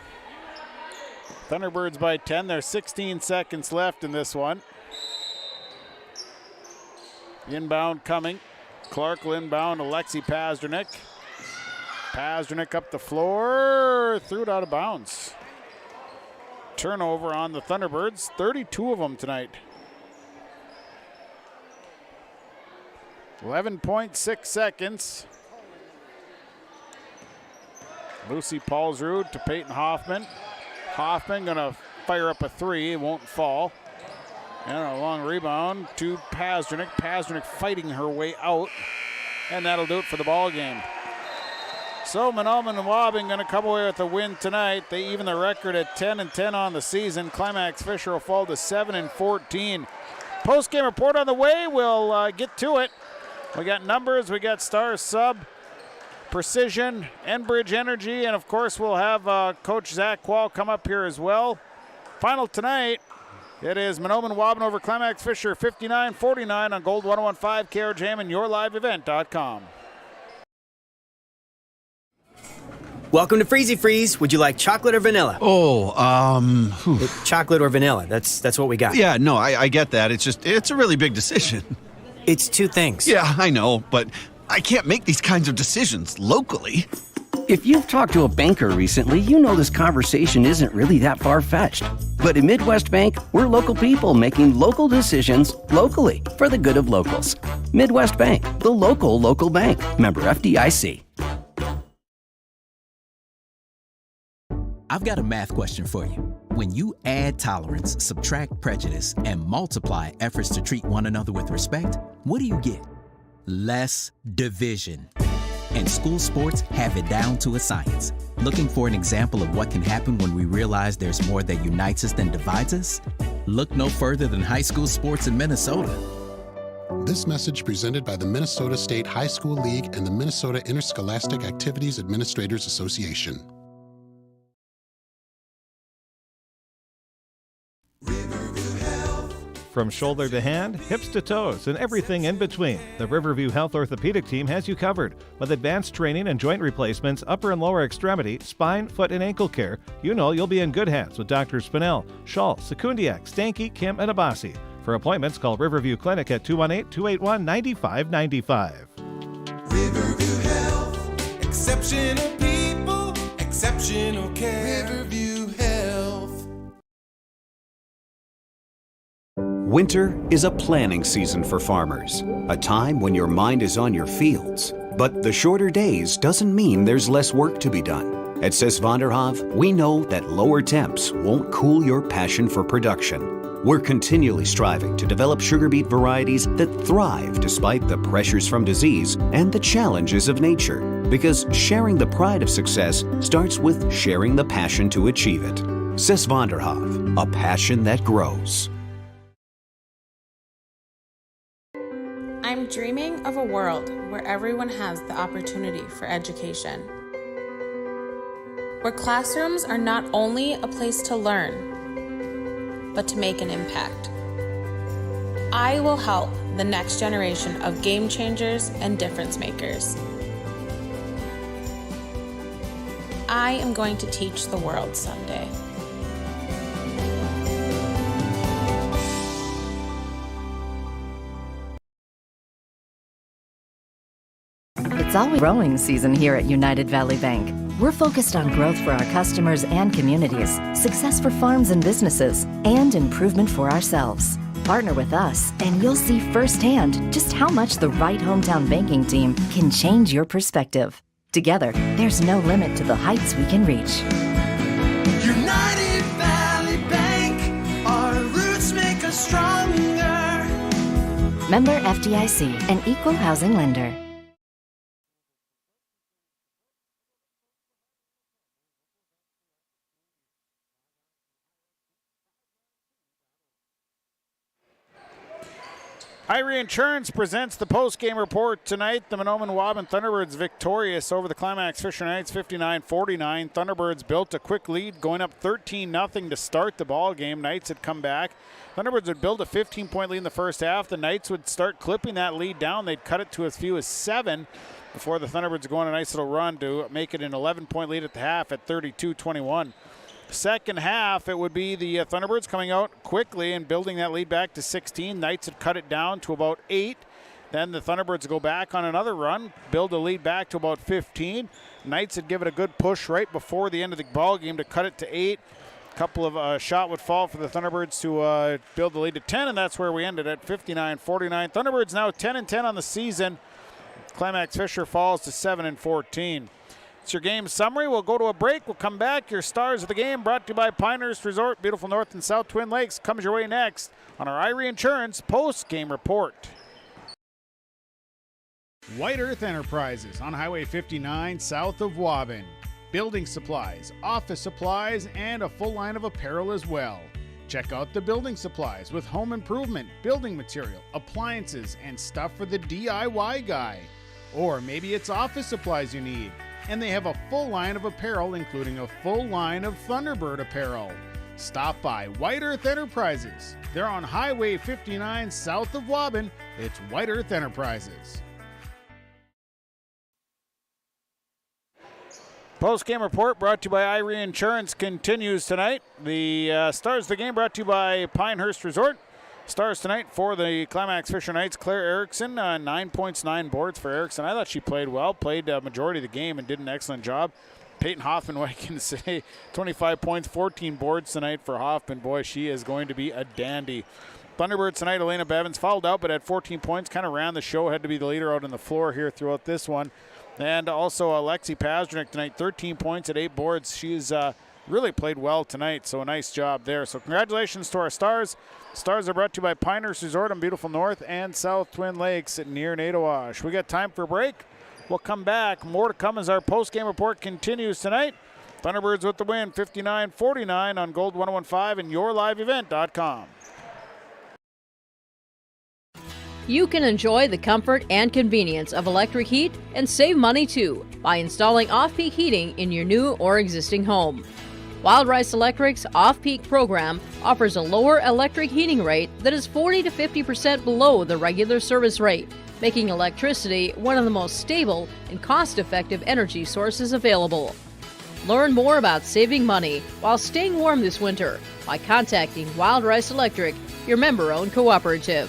Thunderbirds by 10. There's 16 seconds left in this one. Inbound coming. Clark will inbound to Lexi Pasdernick. Pasdernick up the floor, threw it out of bounds. Turnover on the Thunderbirds, 32 of them tonight. 11.6 seconds. Lucy Paulsrud to Peyton Hoffman. Hoffman gonna fire up a three, it won't fall. And a long rebound to Pasdernick. Pasdernick fighting her way out. And that'll do it for the ball game. So Mahnomen and Waubun going to come away with a win tonight. They even the record at 10-10 on the season. Climax Fisher will fall to 7-14. Post-game report on the way. We'll get to it. We got numbers. We got Star Sub, Precision, Enbridge Energy, and of course we'll have Coach Zach Quall come up here as well. Final tonight. It is Mahnomen Waubun over Climax Fisher, 59-49 on Gold 115 KRJM and yourliveevent.com. Welcome to Freezy Freeze. Would you like chocolate or vanilla? Chocolate or vanilla. That's what we got. Yeah, no, I get that. It's a really big decision. It's two things. Yeah, I know, but I can't make these kinds of decisions locally. If you've talked to a banker recently, you know this conversation isn't really that far-fetched. But at Midwest Bank, we're local people making local decisions locally for the good of locals. Midwest Bank, the local bank. Member FDIC. I've got a math question for you. When you add tolerance, subtract prejudice, and multiply efforts to treat one another with respect, what do you get? Less division. And school sports have it down to a science. Looking for an example of what can happen when we realize there's more that unites us than divides us? Look no further than high school sports in Minnesota. This message presented by the Minnesota State High School League and the Minnesota Interscholastic Activities Administrators Association. From shoulder to hand, hips to toes, and everything in between, the Riverview Health Orthopedic Team has you covered. With advanced training and joint replacements, upper and lower extremity, spine, foot, and ankle care, you know you'll be in good hands with Drs. Spinell, Schall, Sekundiak, Stanky, Kim, and Abassi. For appointments, call Riverview Clinic at 218-281-9595. Riverview Health, exceptional people, exceptional care. Riverview Health. Winter is a planning season for farmers, a time when your mind is on your fields. But the shorter days doesn't mean there's less work to be done. At Sis Vonderhoff, we know that lower temps won't cool your passion for production. We're continually striving to develop sugar beet varieties that thrive despite the pressures from disease and the challenges of nature. Because sharing the pride of success starts with sharing the passion to achieve it. Zes van der Hoef, a passion that grows. I'm dreaming of a world where everyone has the opportunity for education. Where classrooms are not only a place to learn, but to make an impact. I will help the next generation of game changers and difference makers. I am going to teach the world someday. It's always growing season here at United Valley Bank. We're focused on growth for our customers and communities, success for farms and businesses, and improvement for ourselves. Partner with us, and you'll see firsthand just how much the right hometown banking team can change your perspective. Together, there's no limit to the heights we can reach. United Valley Bank, our roots make us stronger. Member FDIC, an equal housing lender. Irie Insurance presents the post-game report tonight. The Mahnomen Waubun Thunderbirds victorious over the Climax Fisher Knights 59-49. Thunderbirds built a quick lead going up 13-0 to start the ball game. Knights had come back. Thunderbirds would build a 15-point lead in the first half. The Knights would start clipping that lead down. They'd cut it to as few as 7 before the Thunderbirds go on a nice little run to make it an 11-point lead at the half at 32-21. Second half, it would be the Thunderbirds coming out quickly and building that lead back to 16. Knights had cut it down to about 8. Then the Thunderbirds go back on another run, build the lead back to about 15. Knights had given it a good push right before the end of the ball game to cut it to 8. A couple of shot would fall for the Thunderbirds to build the lead to 10, and that's where we ended at 59-49. Thunderbirds now 10-10 on the season. Climax Fisher falls to 7-14. It's your game summary. We'll go to a break. We'll come back. Your stars of the game brought to you by Pinehurst Resort. Beautiful North and South Twin Lakes comes your way next on our Irie Insurance post-game report. White Earth Enterprises on Highway 59 south of Waubun. Building supplies, office supplies, and a full line of apparel as well. Check out the building supplies with home improvement, building material, appliances, and stuff for the DIY guy. Or maybe it's office supplies you need. And they have a full line of apparel, including a full line of Thunderbird apparel. Stop by White Earth Enterprises. They're on Highway 59 south of Waubun. It's White Earth Enterprises. Post-game report brought to you by Irie Insurance continues tonight. The stars of the game brought to you by Pinehurst Resort. Stars tonight for the Climax Fisher Knights, Claire Erickson, 9 points, 9 boards for Erickson. I thought she played well, played a majority of the game and did an excellent job. Peyton Hoffman, what I can say, 25 points, 14 boards tonight for Hoffman. Boy, she is going to be a dandy. Thunderbirds tonight, Elena Bevins fouled out, but had 14 points, kind of ran the show, had to be the leader out on the floor here throughout this one. And also Alexi Pazdernik tonight, 13 points at 8 boards. She's really played well tonight, so a nice job there. So congratulations to our stars. Stars are brought to you by Pinehurst Resort on beautiful North and South Twin Lakes near Nadawash. We got time for a break. We'll come back. More to come as our post-game report continues tonight. Thunderbirds with the win, 59-49 on Gold 101.5 and yourliveevent.com. You can enjoy the comfort and convenience of electric heat and save money too by installing off-peak heating in your new or existing home. Wild Rice Electric's off-peak program offers a lower electric heating rate that is 40 to 50% below the regular service rate, making electricity one of the most stable and cost-effective energy sources available. Learn more about saving money while staying warm this winter by contacting Wild Rice Electric, your member-owned cooperative.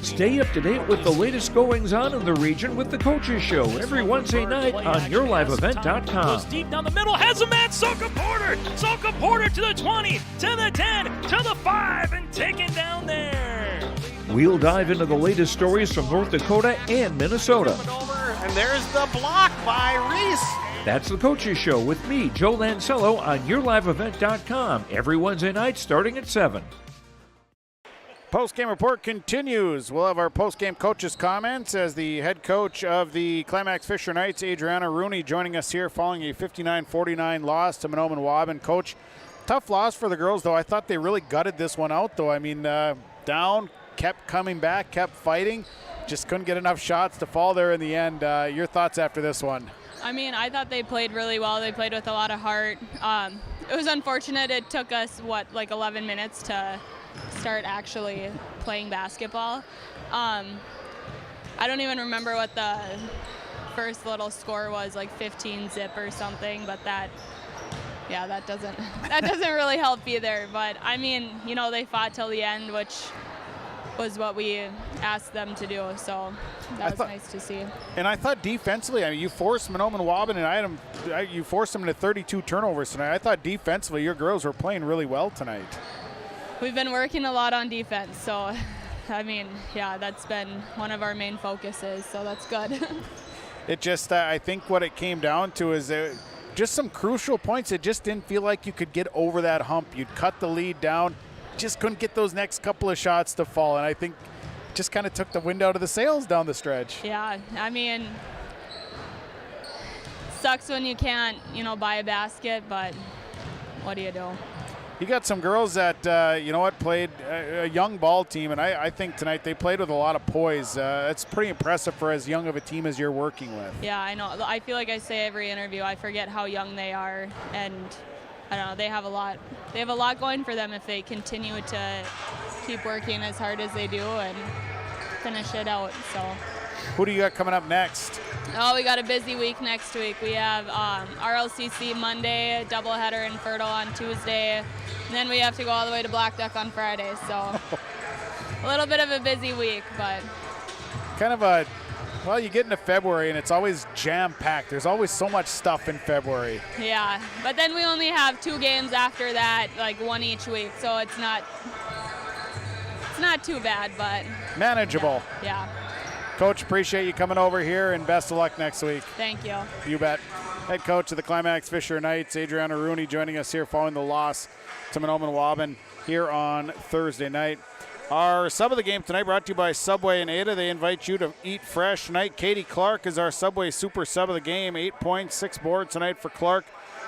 Stay up to date with the latest goings-on in the region with the Coaches Show every Wednesday night on yourliveevent.com. Goes deep down the middle, has a man, Soka Porter! Soka Porter to the 20, to the 10, to the 5, and taken down there. We'll dive into the latest stories from North Dakota and Minnesota. And there's the block by Reese. That's the Coaches Show with me, Joe Lancello, on YourLiveEvent.com every Wednesday night starting at 7. Postgame report continues. We'll have our postgame coaches' comments as the head coach of the Climax Fisher Knights, Adriana Rooney, joining us here following a 59-49 loss to Mahnomen Waubun. Coach, tough loss for the girls, though. I thought they really gutted this one out, though. I mean, down, kept coming back, kept fighting, just couldn't get enough shots to fall there in the end. Your thoughts after this one? I mean, I thought they played really well. They played with a lot of heart. It was unfortunate it took us, 11 minutes to start actually playing basketball. I don't even remember what the first little score was, 15 zip or something, but that doesn't really help either. But I mean, they fought till the end, which was what we asked them to do, so that was nice to see. And I thought defensively, I mean, you forced Mahnomen Waubun, and you forced them into 32 turnovers tonight. I thought defensively your girls were playing really well tonight. We've been working a lot on defense, so I mean, that's been one of our main focuses, so that's good. It just, I think what it came down to is just some crucial points. It just didn't feel like you could get over that hump. You'd cut the lead down, just couldn't get those next couple of shots to fall, and I think just kind of took the wind out of the sails down the stretch. Yeah, I mean, sucks when you can't, buy a basket, but what do you do? You got some girls that, played a young ball team, and I think tonight they played with a lot of poise. It's pretty impressive for as young of a team as you're working with. Yeah, I know. I feel like I say every interview, I forget how young they are, and I don't know, they have a lot going for them if they continue to keep working as hard as they do and finish it out. So. Who do you got coming up next? Oh, we got a busy week next week. We have RLCC Monday, doubleheader in Fertile on Tuesday, and then we have to go all the way to Black Duck on Friday. So a little bit of a busy week, but kind of you get into February and it's always jam-packed. There's always so much stuff in February. Yeah, but then we only have 2 games after that, one each week, so it's not too bad, but manageable. Yeah. Coach, appreciate you coming over here, and best of luck next week. Thank you. You bet. Head coach of the Climax Fisher Knights, Adriana Rooney, joining us here following the loss to Mahnomen Waubun here on Thursday night. Our sub of the game tonight brought to you by Subway and Ada. They invite you to eat fresh tonight. Katie Clark is our Subway super sub of the game. 8 points, 6 boards tonight for Clark.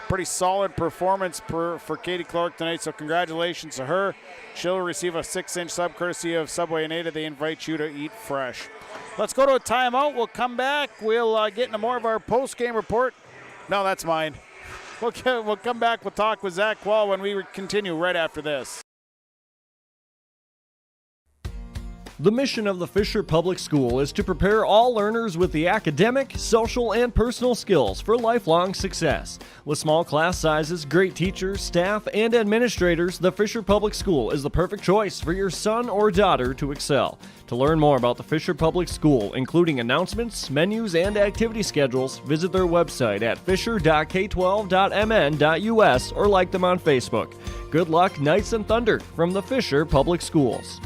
Pretty solid performance for Katie Clark tonight, so congratulations to her. She'll receive a 6-inch sub courtesy of Subway and Ada. They invite you to eat fresh. Let's go to a timeout. We'll come back. We'll get into more of our post-game report. No, that's mine. We'll come back. We'll talk with Zach Wall when we continue right after this. The mission of the Fisher Public School is to prepare all learners with the academic, social, and personal skills for lifelong success. With small class sizes, great teachers, staff, and administrators, the Fisher Public School is the perfect choice for your son or daughter to excel. To learn more about the Fisher Public School, including announcements, menus, and activity schedules, visit their website at fisher.k12.mn.us or like them on Facebook. Good luck, Knights and Thunder, from the Fisher Public Schools.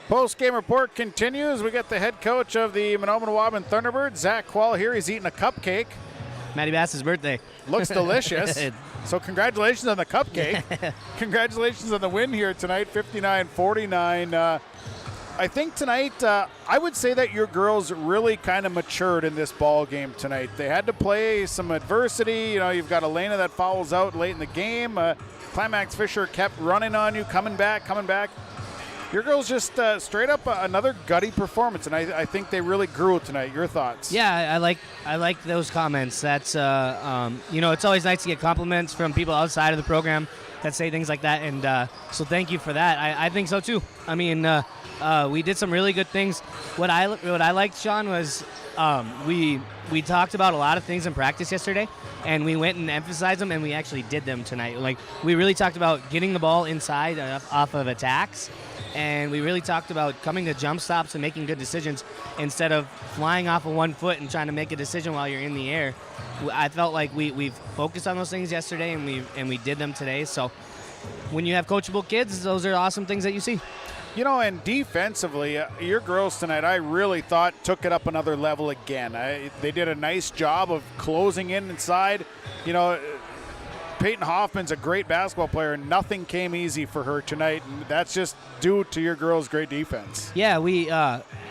Post-game report continues. We got the head coach of the Mahnomen Waubun Thunderbirds, Zach Quall, here. He's eating a cupcake. Matty Bass's birthday. Looks delicious. So congratulations on the cupcake. Congratulations on the win here tonight, 59-49. I think tonight, I would say that your girls really kind of matured in this ball game tonight. They had to play some adversity. You've got Elena that fouls out late in the game. Climax Fisher kept running on you, coming back. Your girls just straight up another gutty performance, and I think they really grew tonight. Your thoughts? Yeah, I like those comments. That's it's always nice to get compliments from people outside of the program that say things like that, and so thank you for that. I think so too. I mean, we did some really good things. What I liked, Sean, was we talked about a lot of things in practice yesterday, and we went and emphasized them, and we actually did them tonight. Like, we really talked about getting the ball inside off of attacks. And we really talked about coming to jump stops and making good decisions instead of flying off of 1 foot and trying to make a decision while you're in the air. I felt like we focused on those things yesterday, and we did them today. So when you have coachable kids, those are awesome things that you see. And defensively, your girls tonight, I really thought took it up another level again. They did a nice job of closing in inside. Peyton Hoffman's a great basketball player, and nothing came easy for her tonight, and that's just due to your girls' great defense. Yeah, we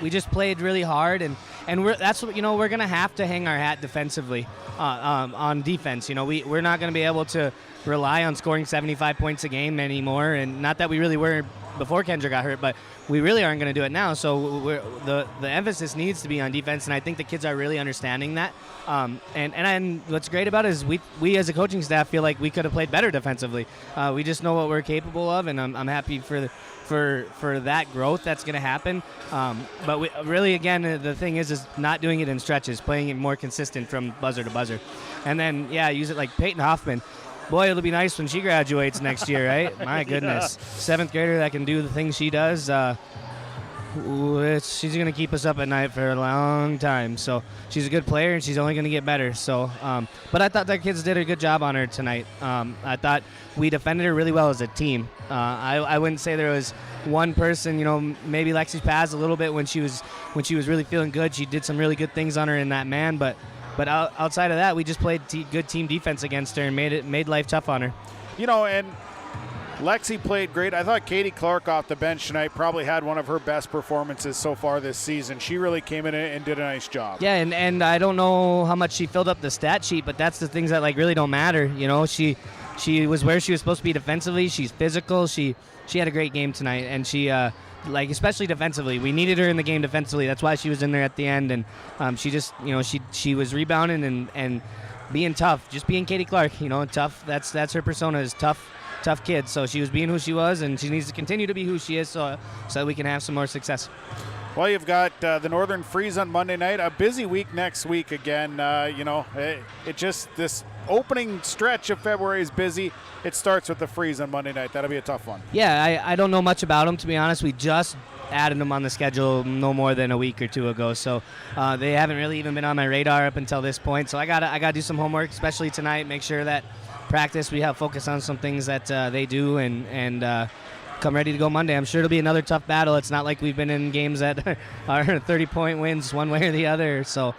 just played really hard, and that's what we're gonna have to hang our hat defensively on defense. We're not gonna be able to rely on scoring 75 points a game anymore, and not that we really were before Kendra got hurt, but we really aren't going to do it now. So the emphasis needs to be on defense, and I think the kids are really understanding that. And what's great about it is we as a coaching staff feel like we could have played better defensively. We just know what we're capable of, and I'm happy for that growth that's going to happen. But we really, again, the thing is not doing it in stretches, playing it more consistent from buzzer to buzzer. And then, use it like Peyton Hoffman. Boy, it'll be nice when she graduates next year, right? My goodness. Yeah. 7th grader that can do the things she does. She's going to keep us up at night for a long time. So she's a good player, and she's only going to get better. So, but I thought the kids did a good job on her tonight. I thought we defended her really well as a team. I wouldn't say there was one person, maybe Lexi Paz a little bit when she was really feeling good. She did some really good things on her in that man, but outside of that, we just played good team defense against her and made life tough on her. And Lexi played great. I thought Katie Clark off the bench tonight probably had one of her best performances so far this season. She really came in and did a nice job. Yeah, and I don't know how much she filled up the stat sheet, but that's the things that really don't matter. She was where she was supposed to be defensively. She's physical. She had a great game tonight, and she especially defensively. We needed her in the game defensively. That's why she was in there at the end, and she just, she was rebounding and being tough, just being Katie Clark, tough. That's her persona, is tough kid. So she was being who she was, and she needs to continue to be who she is so that we can have some more success. Well, you've got the Northern Freeze on Monday night, a busy week next week again. It just, this opening stretch of February is busy. It starts with the Freeze on Monday night. That'll be a tough one. Yeah, I don't know much about them, to be honest. We just added them on the schedule no more than a week or two ago, so they haven't really even been on my radar up until this point. So I gotta do some homework, especially tonight, make sure that practice we have focus on some things that they do, and come ready to go Monday. I'm sure it'll be another tough battle. It's not like we've been in games that are 30-point wins one way or the other, so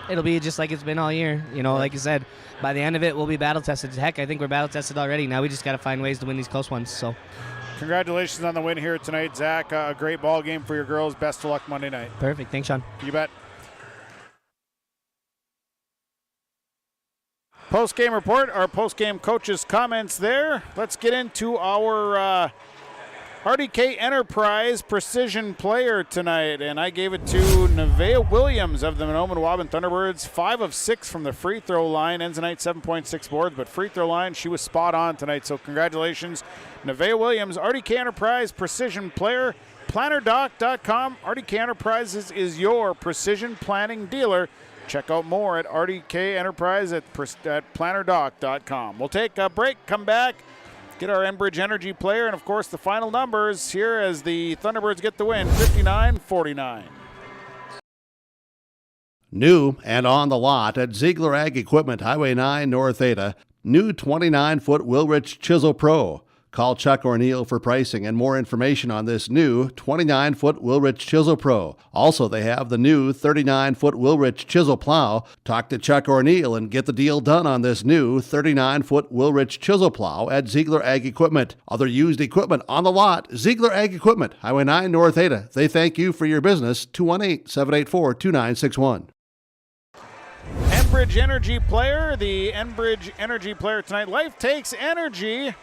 it'll be just like it's been all year. Like you said, by the end of it, we'll be battle-tested. Heck, I think we're battle-tested already. Now we just got to find ways to win these close ones. So, congratulations on the win here tonight, Zach. A great ball game for your girls. Best of luck Monday night. Perfect. Thanks, Sean. You bet. Post-game report, our post-game coaches' comments there. Let's get into our RDK Enterprise Precision Player tonight, and I gave it to Nevaeh Williams of the Mahnomen Waubun Thunderbirds. 5 of 6 from the free throw line, ends the night 7.6 boards, but free throw line, she was spot on tonight, so congratulations, Nevaeh Williams. RDK Enterprise Precision Player, plannerdoc.com. RDK Enterprises is your precision planning dealer. Check out more at RDK Enterprise at plannerdoc.com. We'll take a break, come back, get our Enbridge Energy player, and of course the final numbers here as the Thunderbirds get the win, 59-49. New and on the lot at Ziegler Ag Equipment, Highway 9 North Ada, new 29-foot Wilrich Chisel Pro. Call Chuck O'Neill for pricing and more information on this new 29-foot Wilrich Chisel Pro. Also, they have the new 39-foot Wilrich Chisel Plow. Talk to Chuck O'Neill and get the deal done on this new 39-foot Wilrich Chisel Plow at Ziegler Ag Equipment. Other used equipment on the lot, Ziegler Ag Equipment, Highway 9 North Ada. They thank you for your business. 218-784-2961. Enbridge Energy player, the Enbridge Energy player tonight. Life takes energy.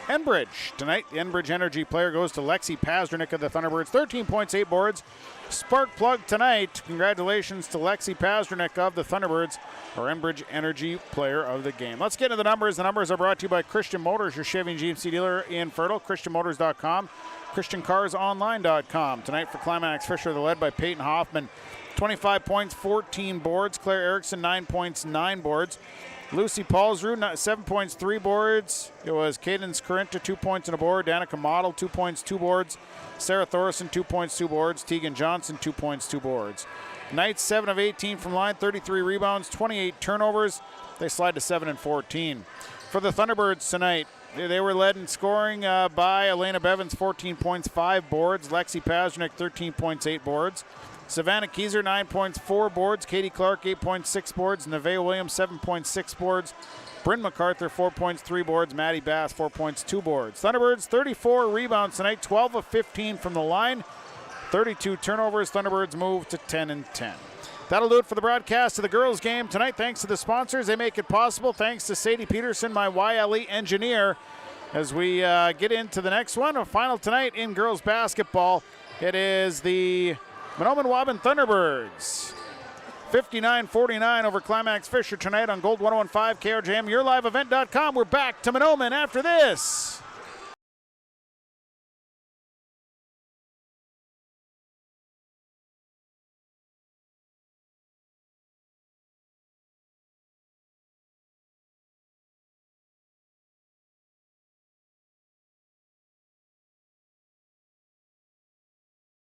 Enbridge. Tonight, the Enbridge Energy player goes to Lexi Pazdernick of the Thunderbirds. 13 points, 8 boards. Spark plug tonight. Congratulations to Lexi Pazdernick of the Thunderbirds, our Enbridge Energy player of the game. Let's get into the numbers. The numbers are brought to you by Christian Motors, your Chevy and GMC dealer in Fertile. ChristianMotors.com. ChristianCarsOnline.com. Tonight for Climax Fisher, they're led by Peyton Hoffman. 25 points, 14 boards. Claire Erickson, 9 points, 9 boards. Lucy Paulsrud, 7 points, 3 boards. It was Cadence Corinta, 2 points and a board. Danica Model, 2 points, 2 boards. Sarah Thorson, 2 points, 2 boards. Tegan Johnson, 2 points, 2 boards. Knights, 7 of 18 from line, 33 rebounds, 28 turnovers. They slide to 7 and 14. For the Thunderbirds tonight, They were led in scoring by Elena Bevins, 14 points, 5 boards. Lexi Pazernik, 13 points, 8 boards. Savannah Kieser, 9 points, 4 boards. Katie Clark, 8.6 boards. Nevaeh Williams, 7.6 boards. Bryn MacArthur, 4 points, 3 boards. Maddie Bass, 4 points, 2 boards. Thunderbirds, 34 rebounds tonight, 12 of 15 from the line. 32 turnovers. Thunderbirds move to 10-10. That'll do it for the broadcast of the girls' game tonight. Thanks to the sponsors. They make it possible. Thanks to Sadie Peterson, my YLE engineer. As we get into the next one, a final tonight in girls basketball. It is the Mahnomen Waubun Thunderbirds. 59-49 over Climax Fisher tonight on Gold 101.5 KRJM, YourLiveEvent.com. We're back to Mahnomen after this.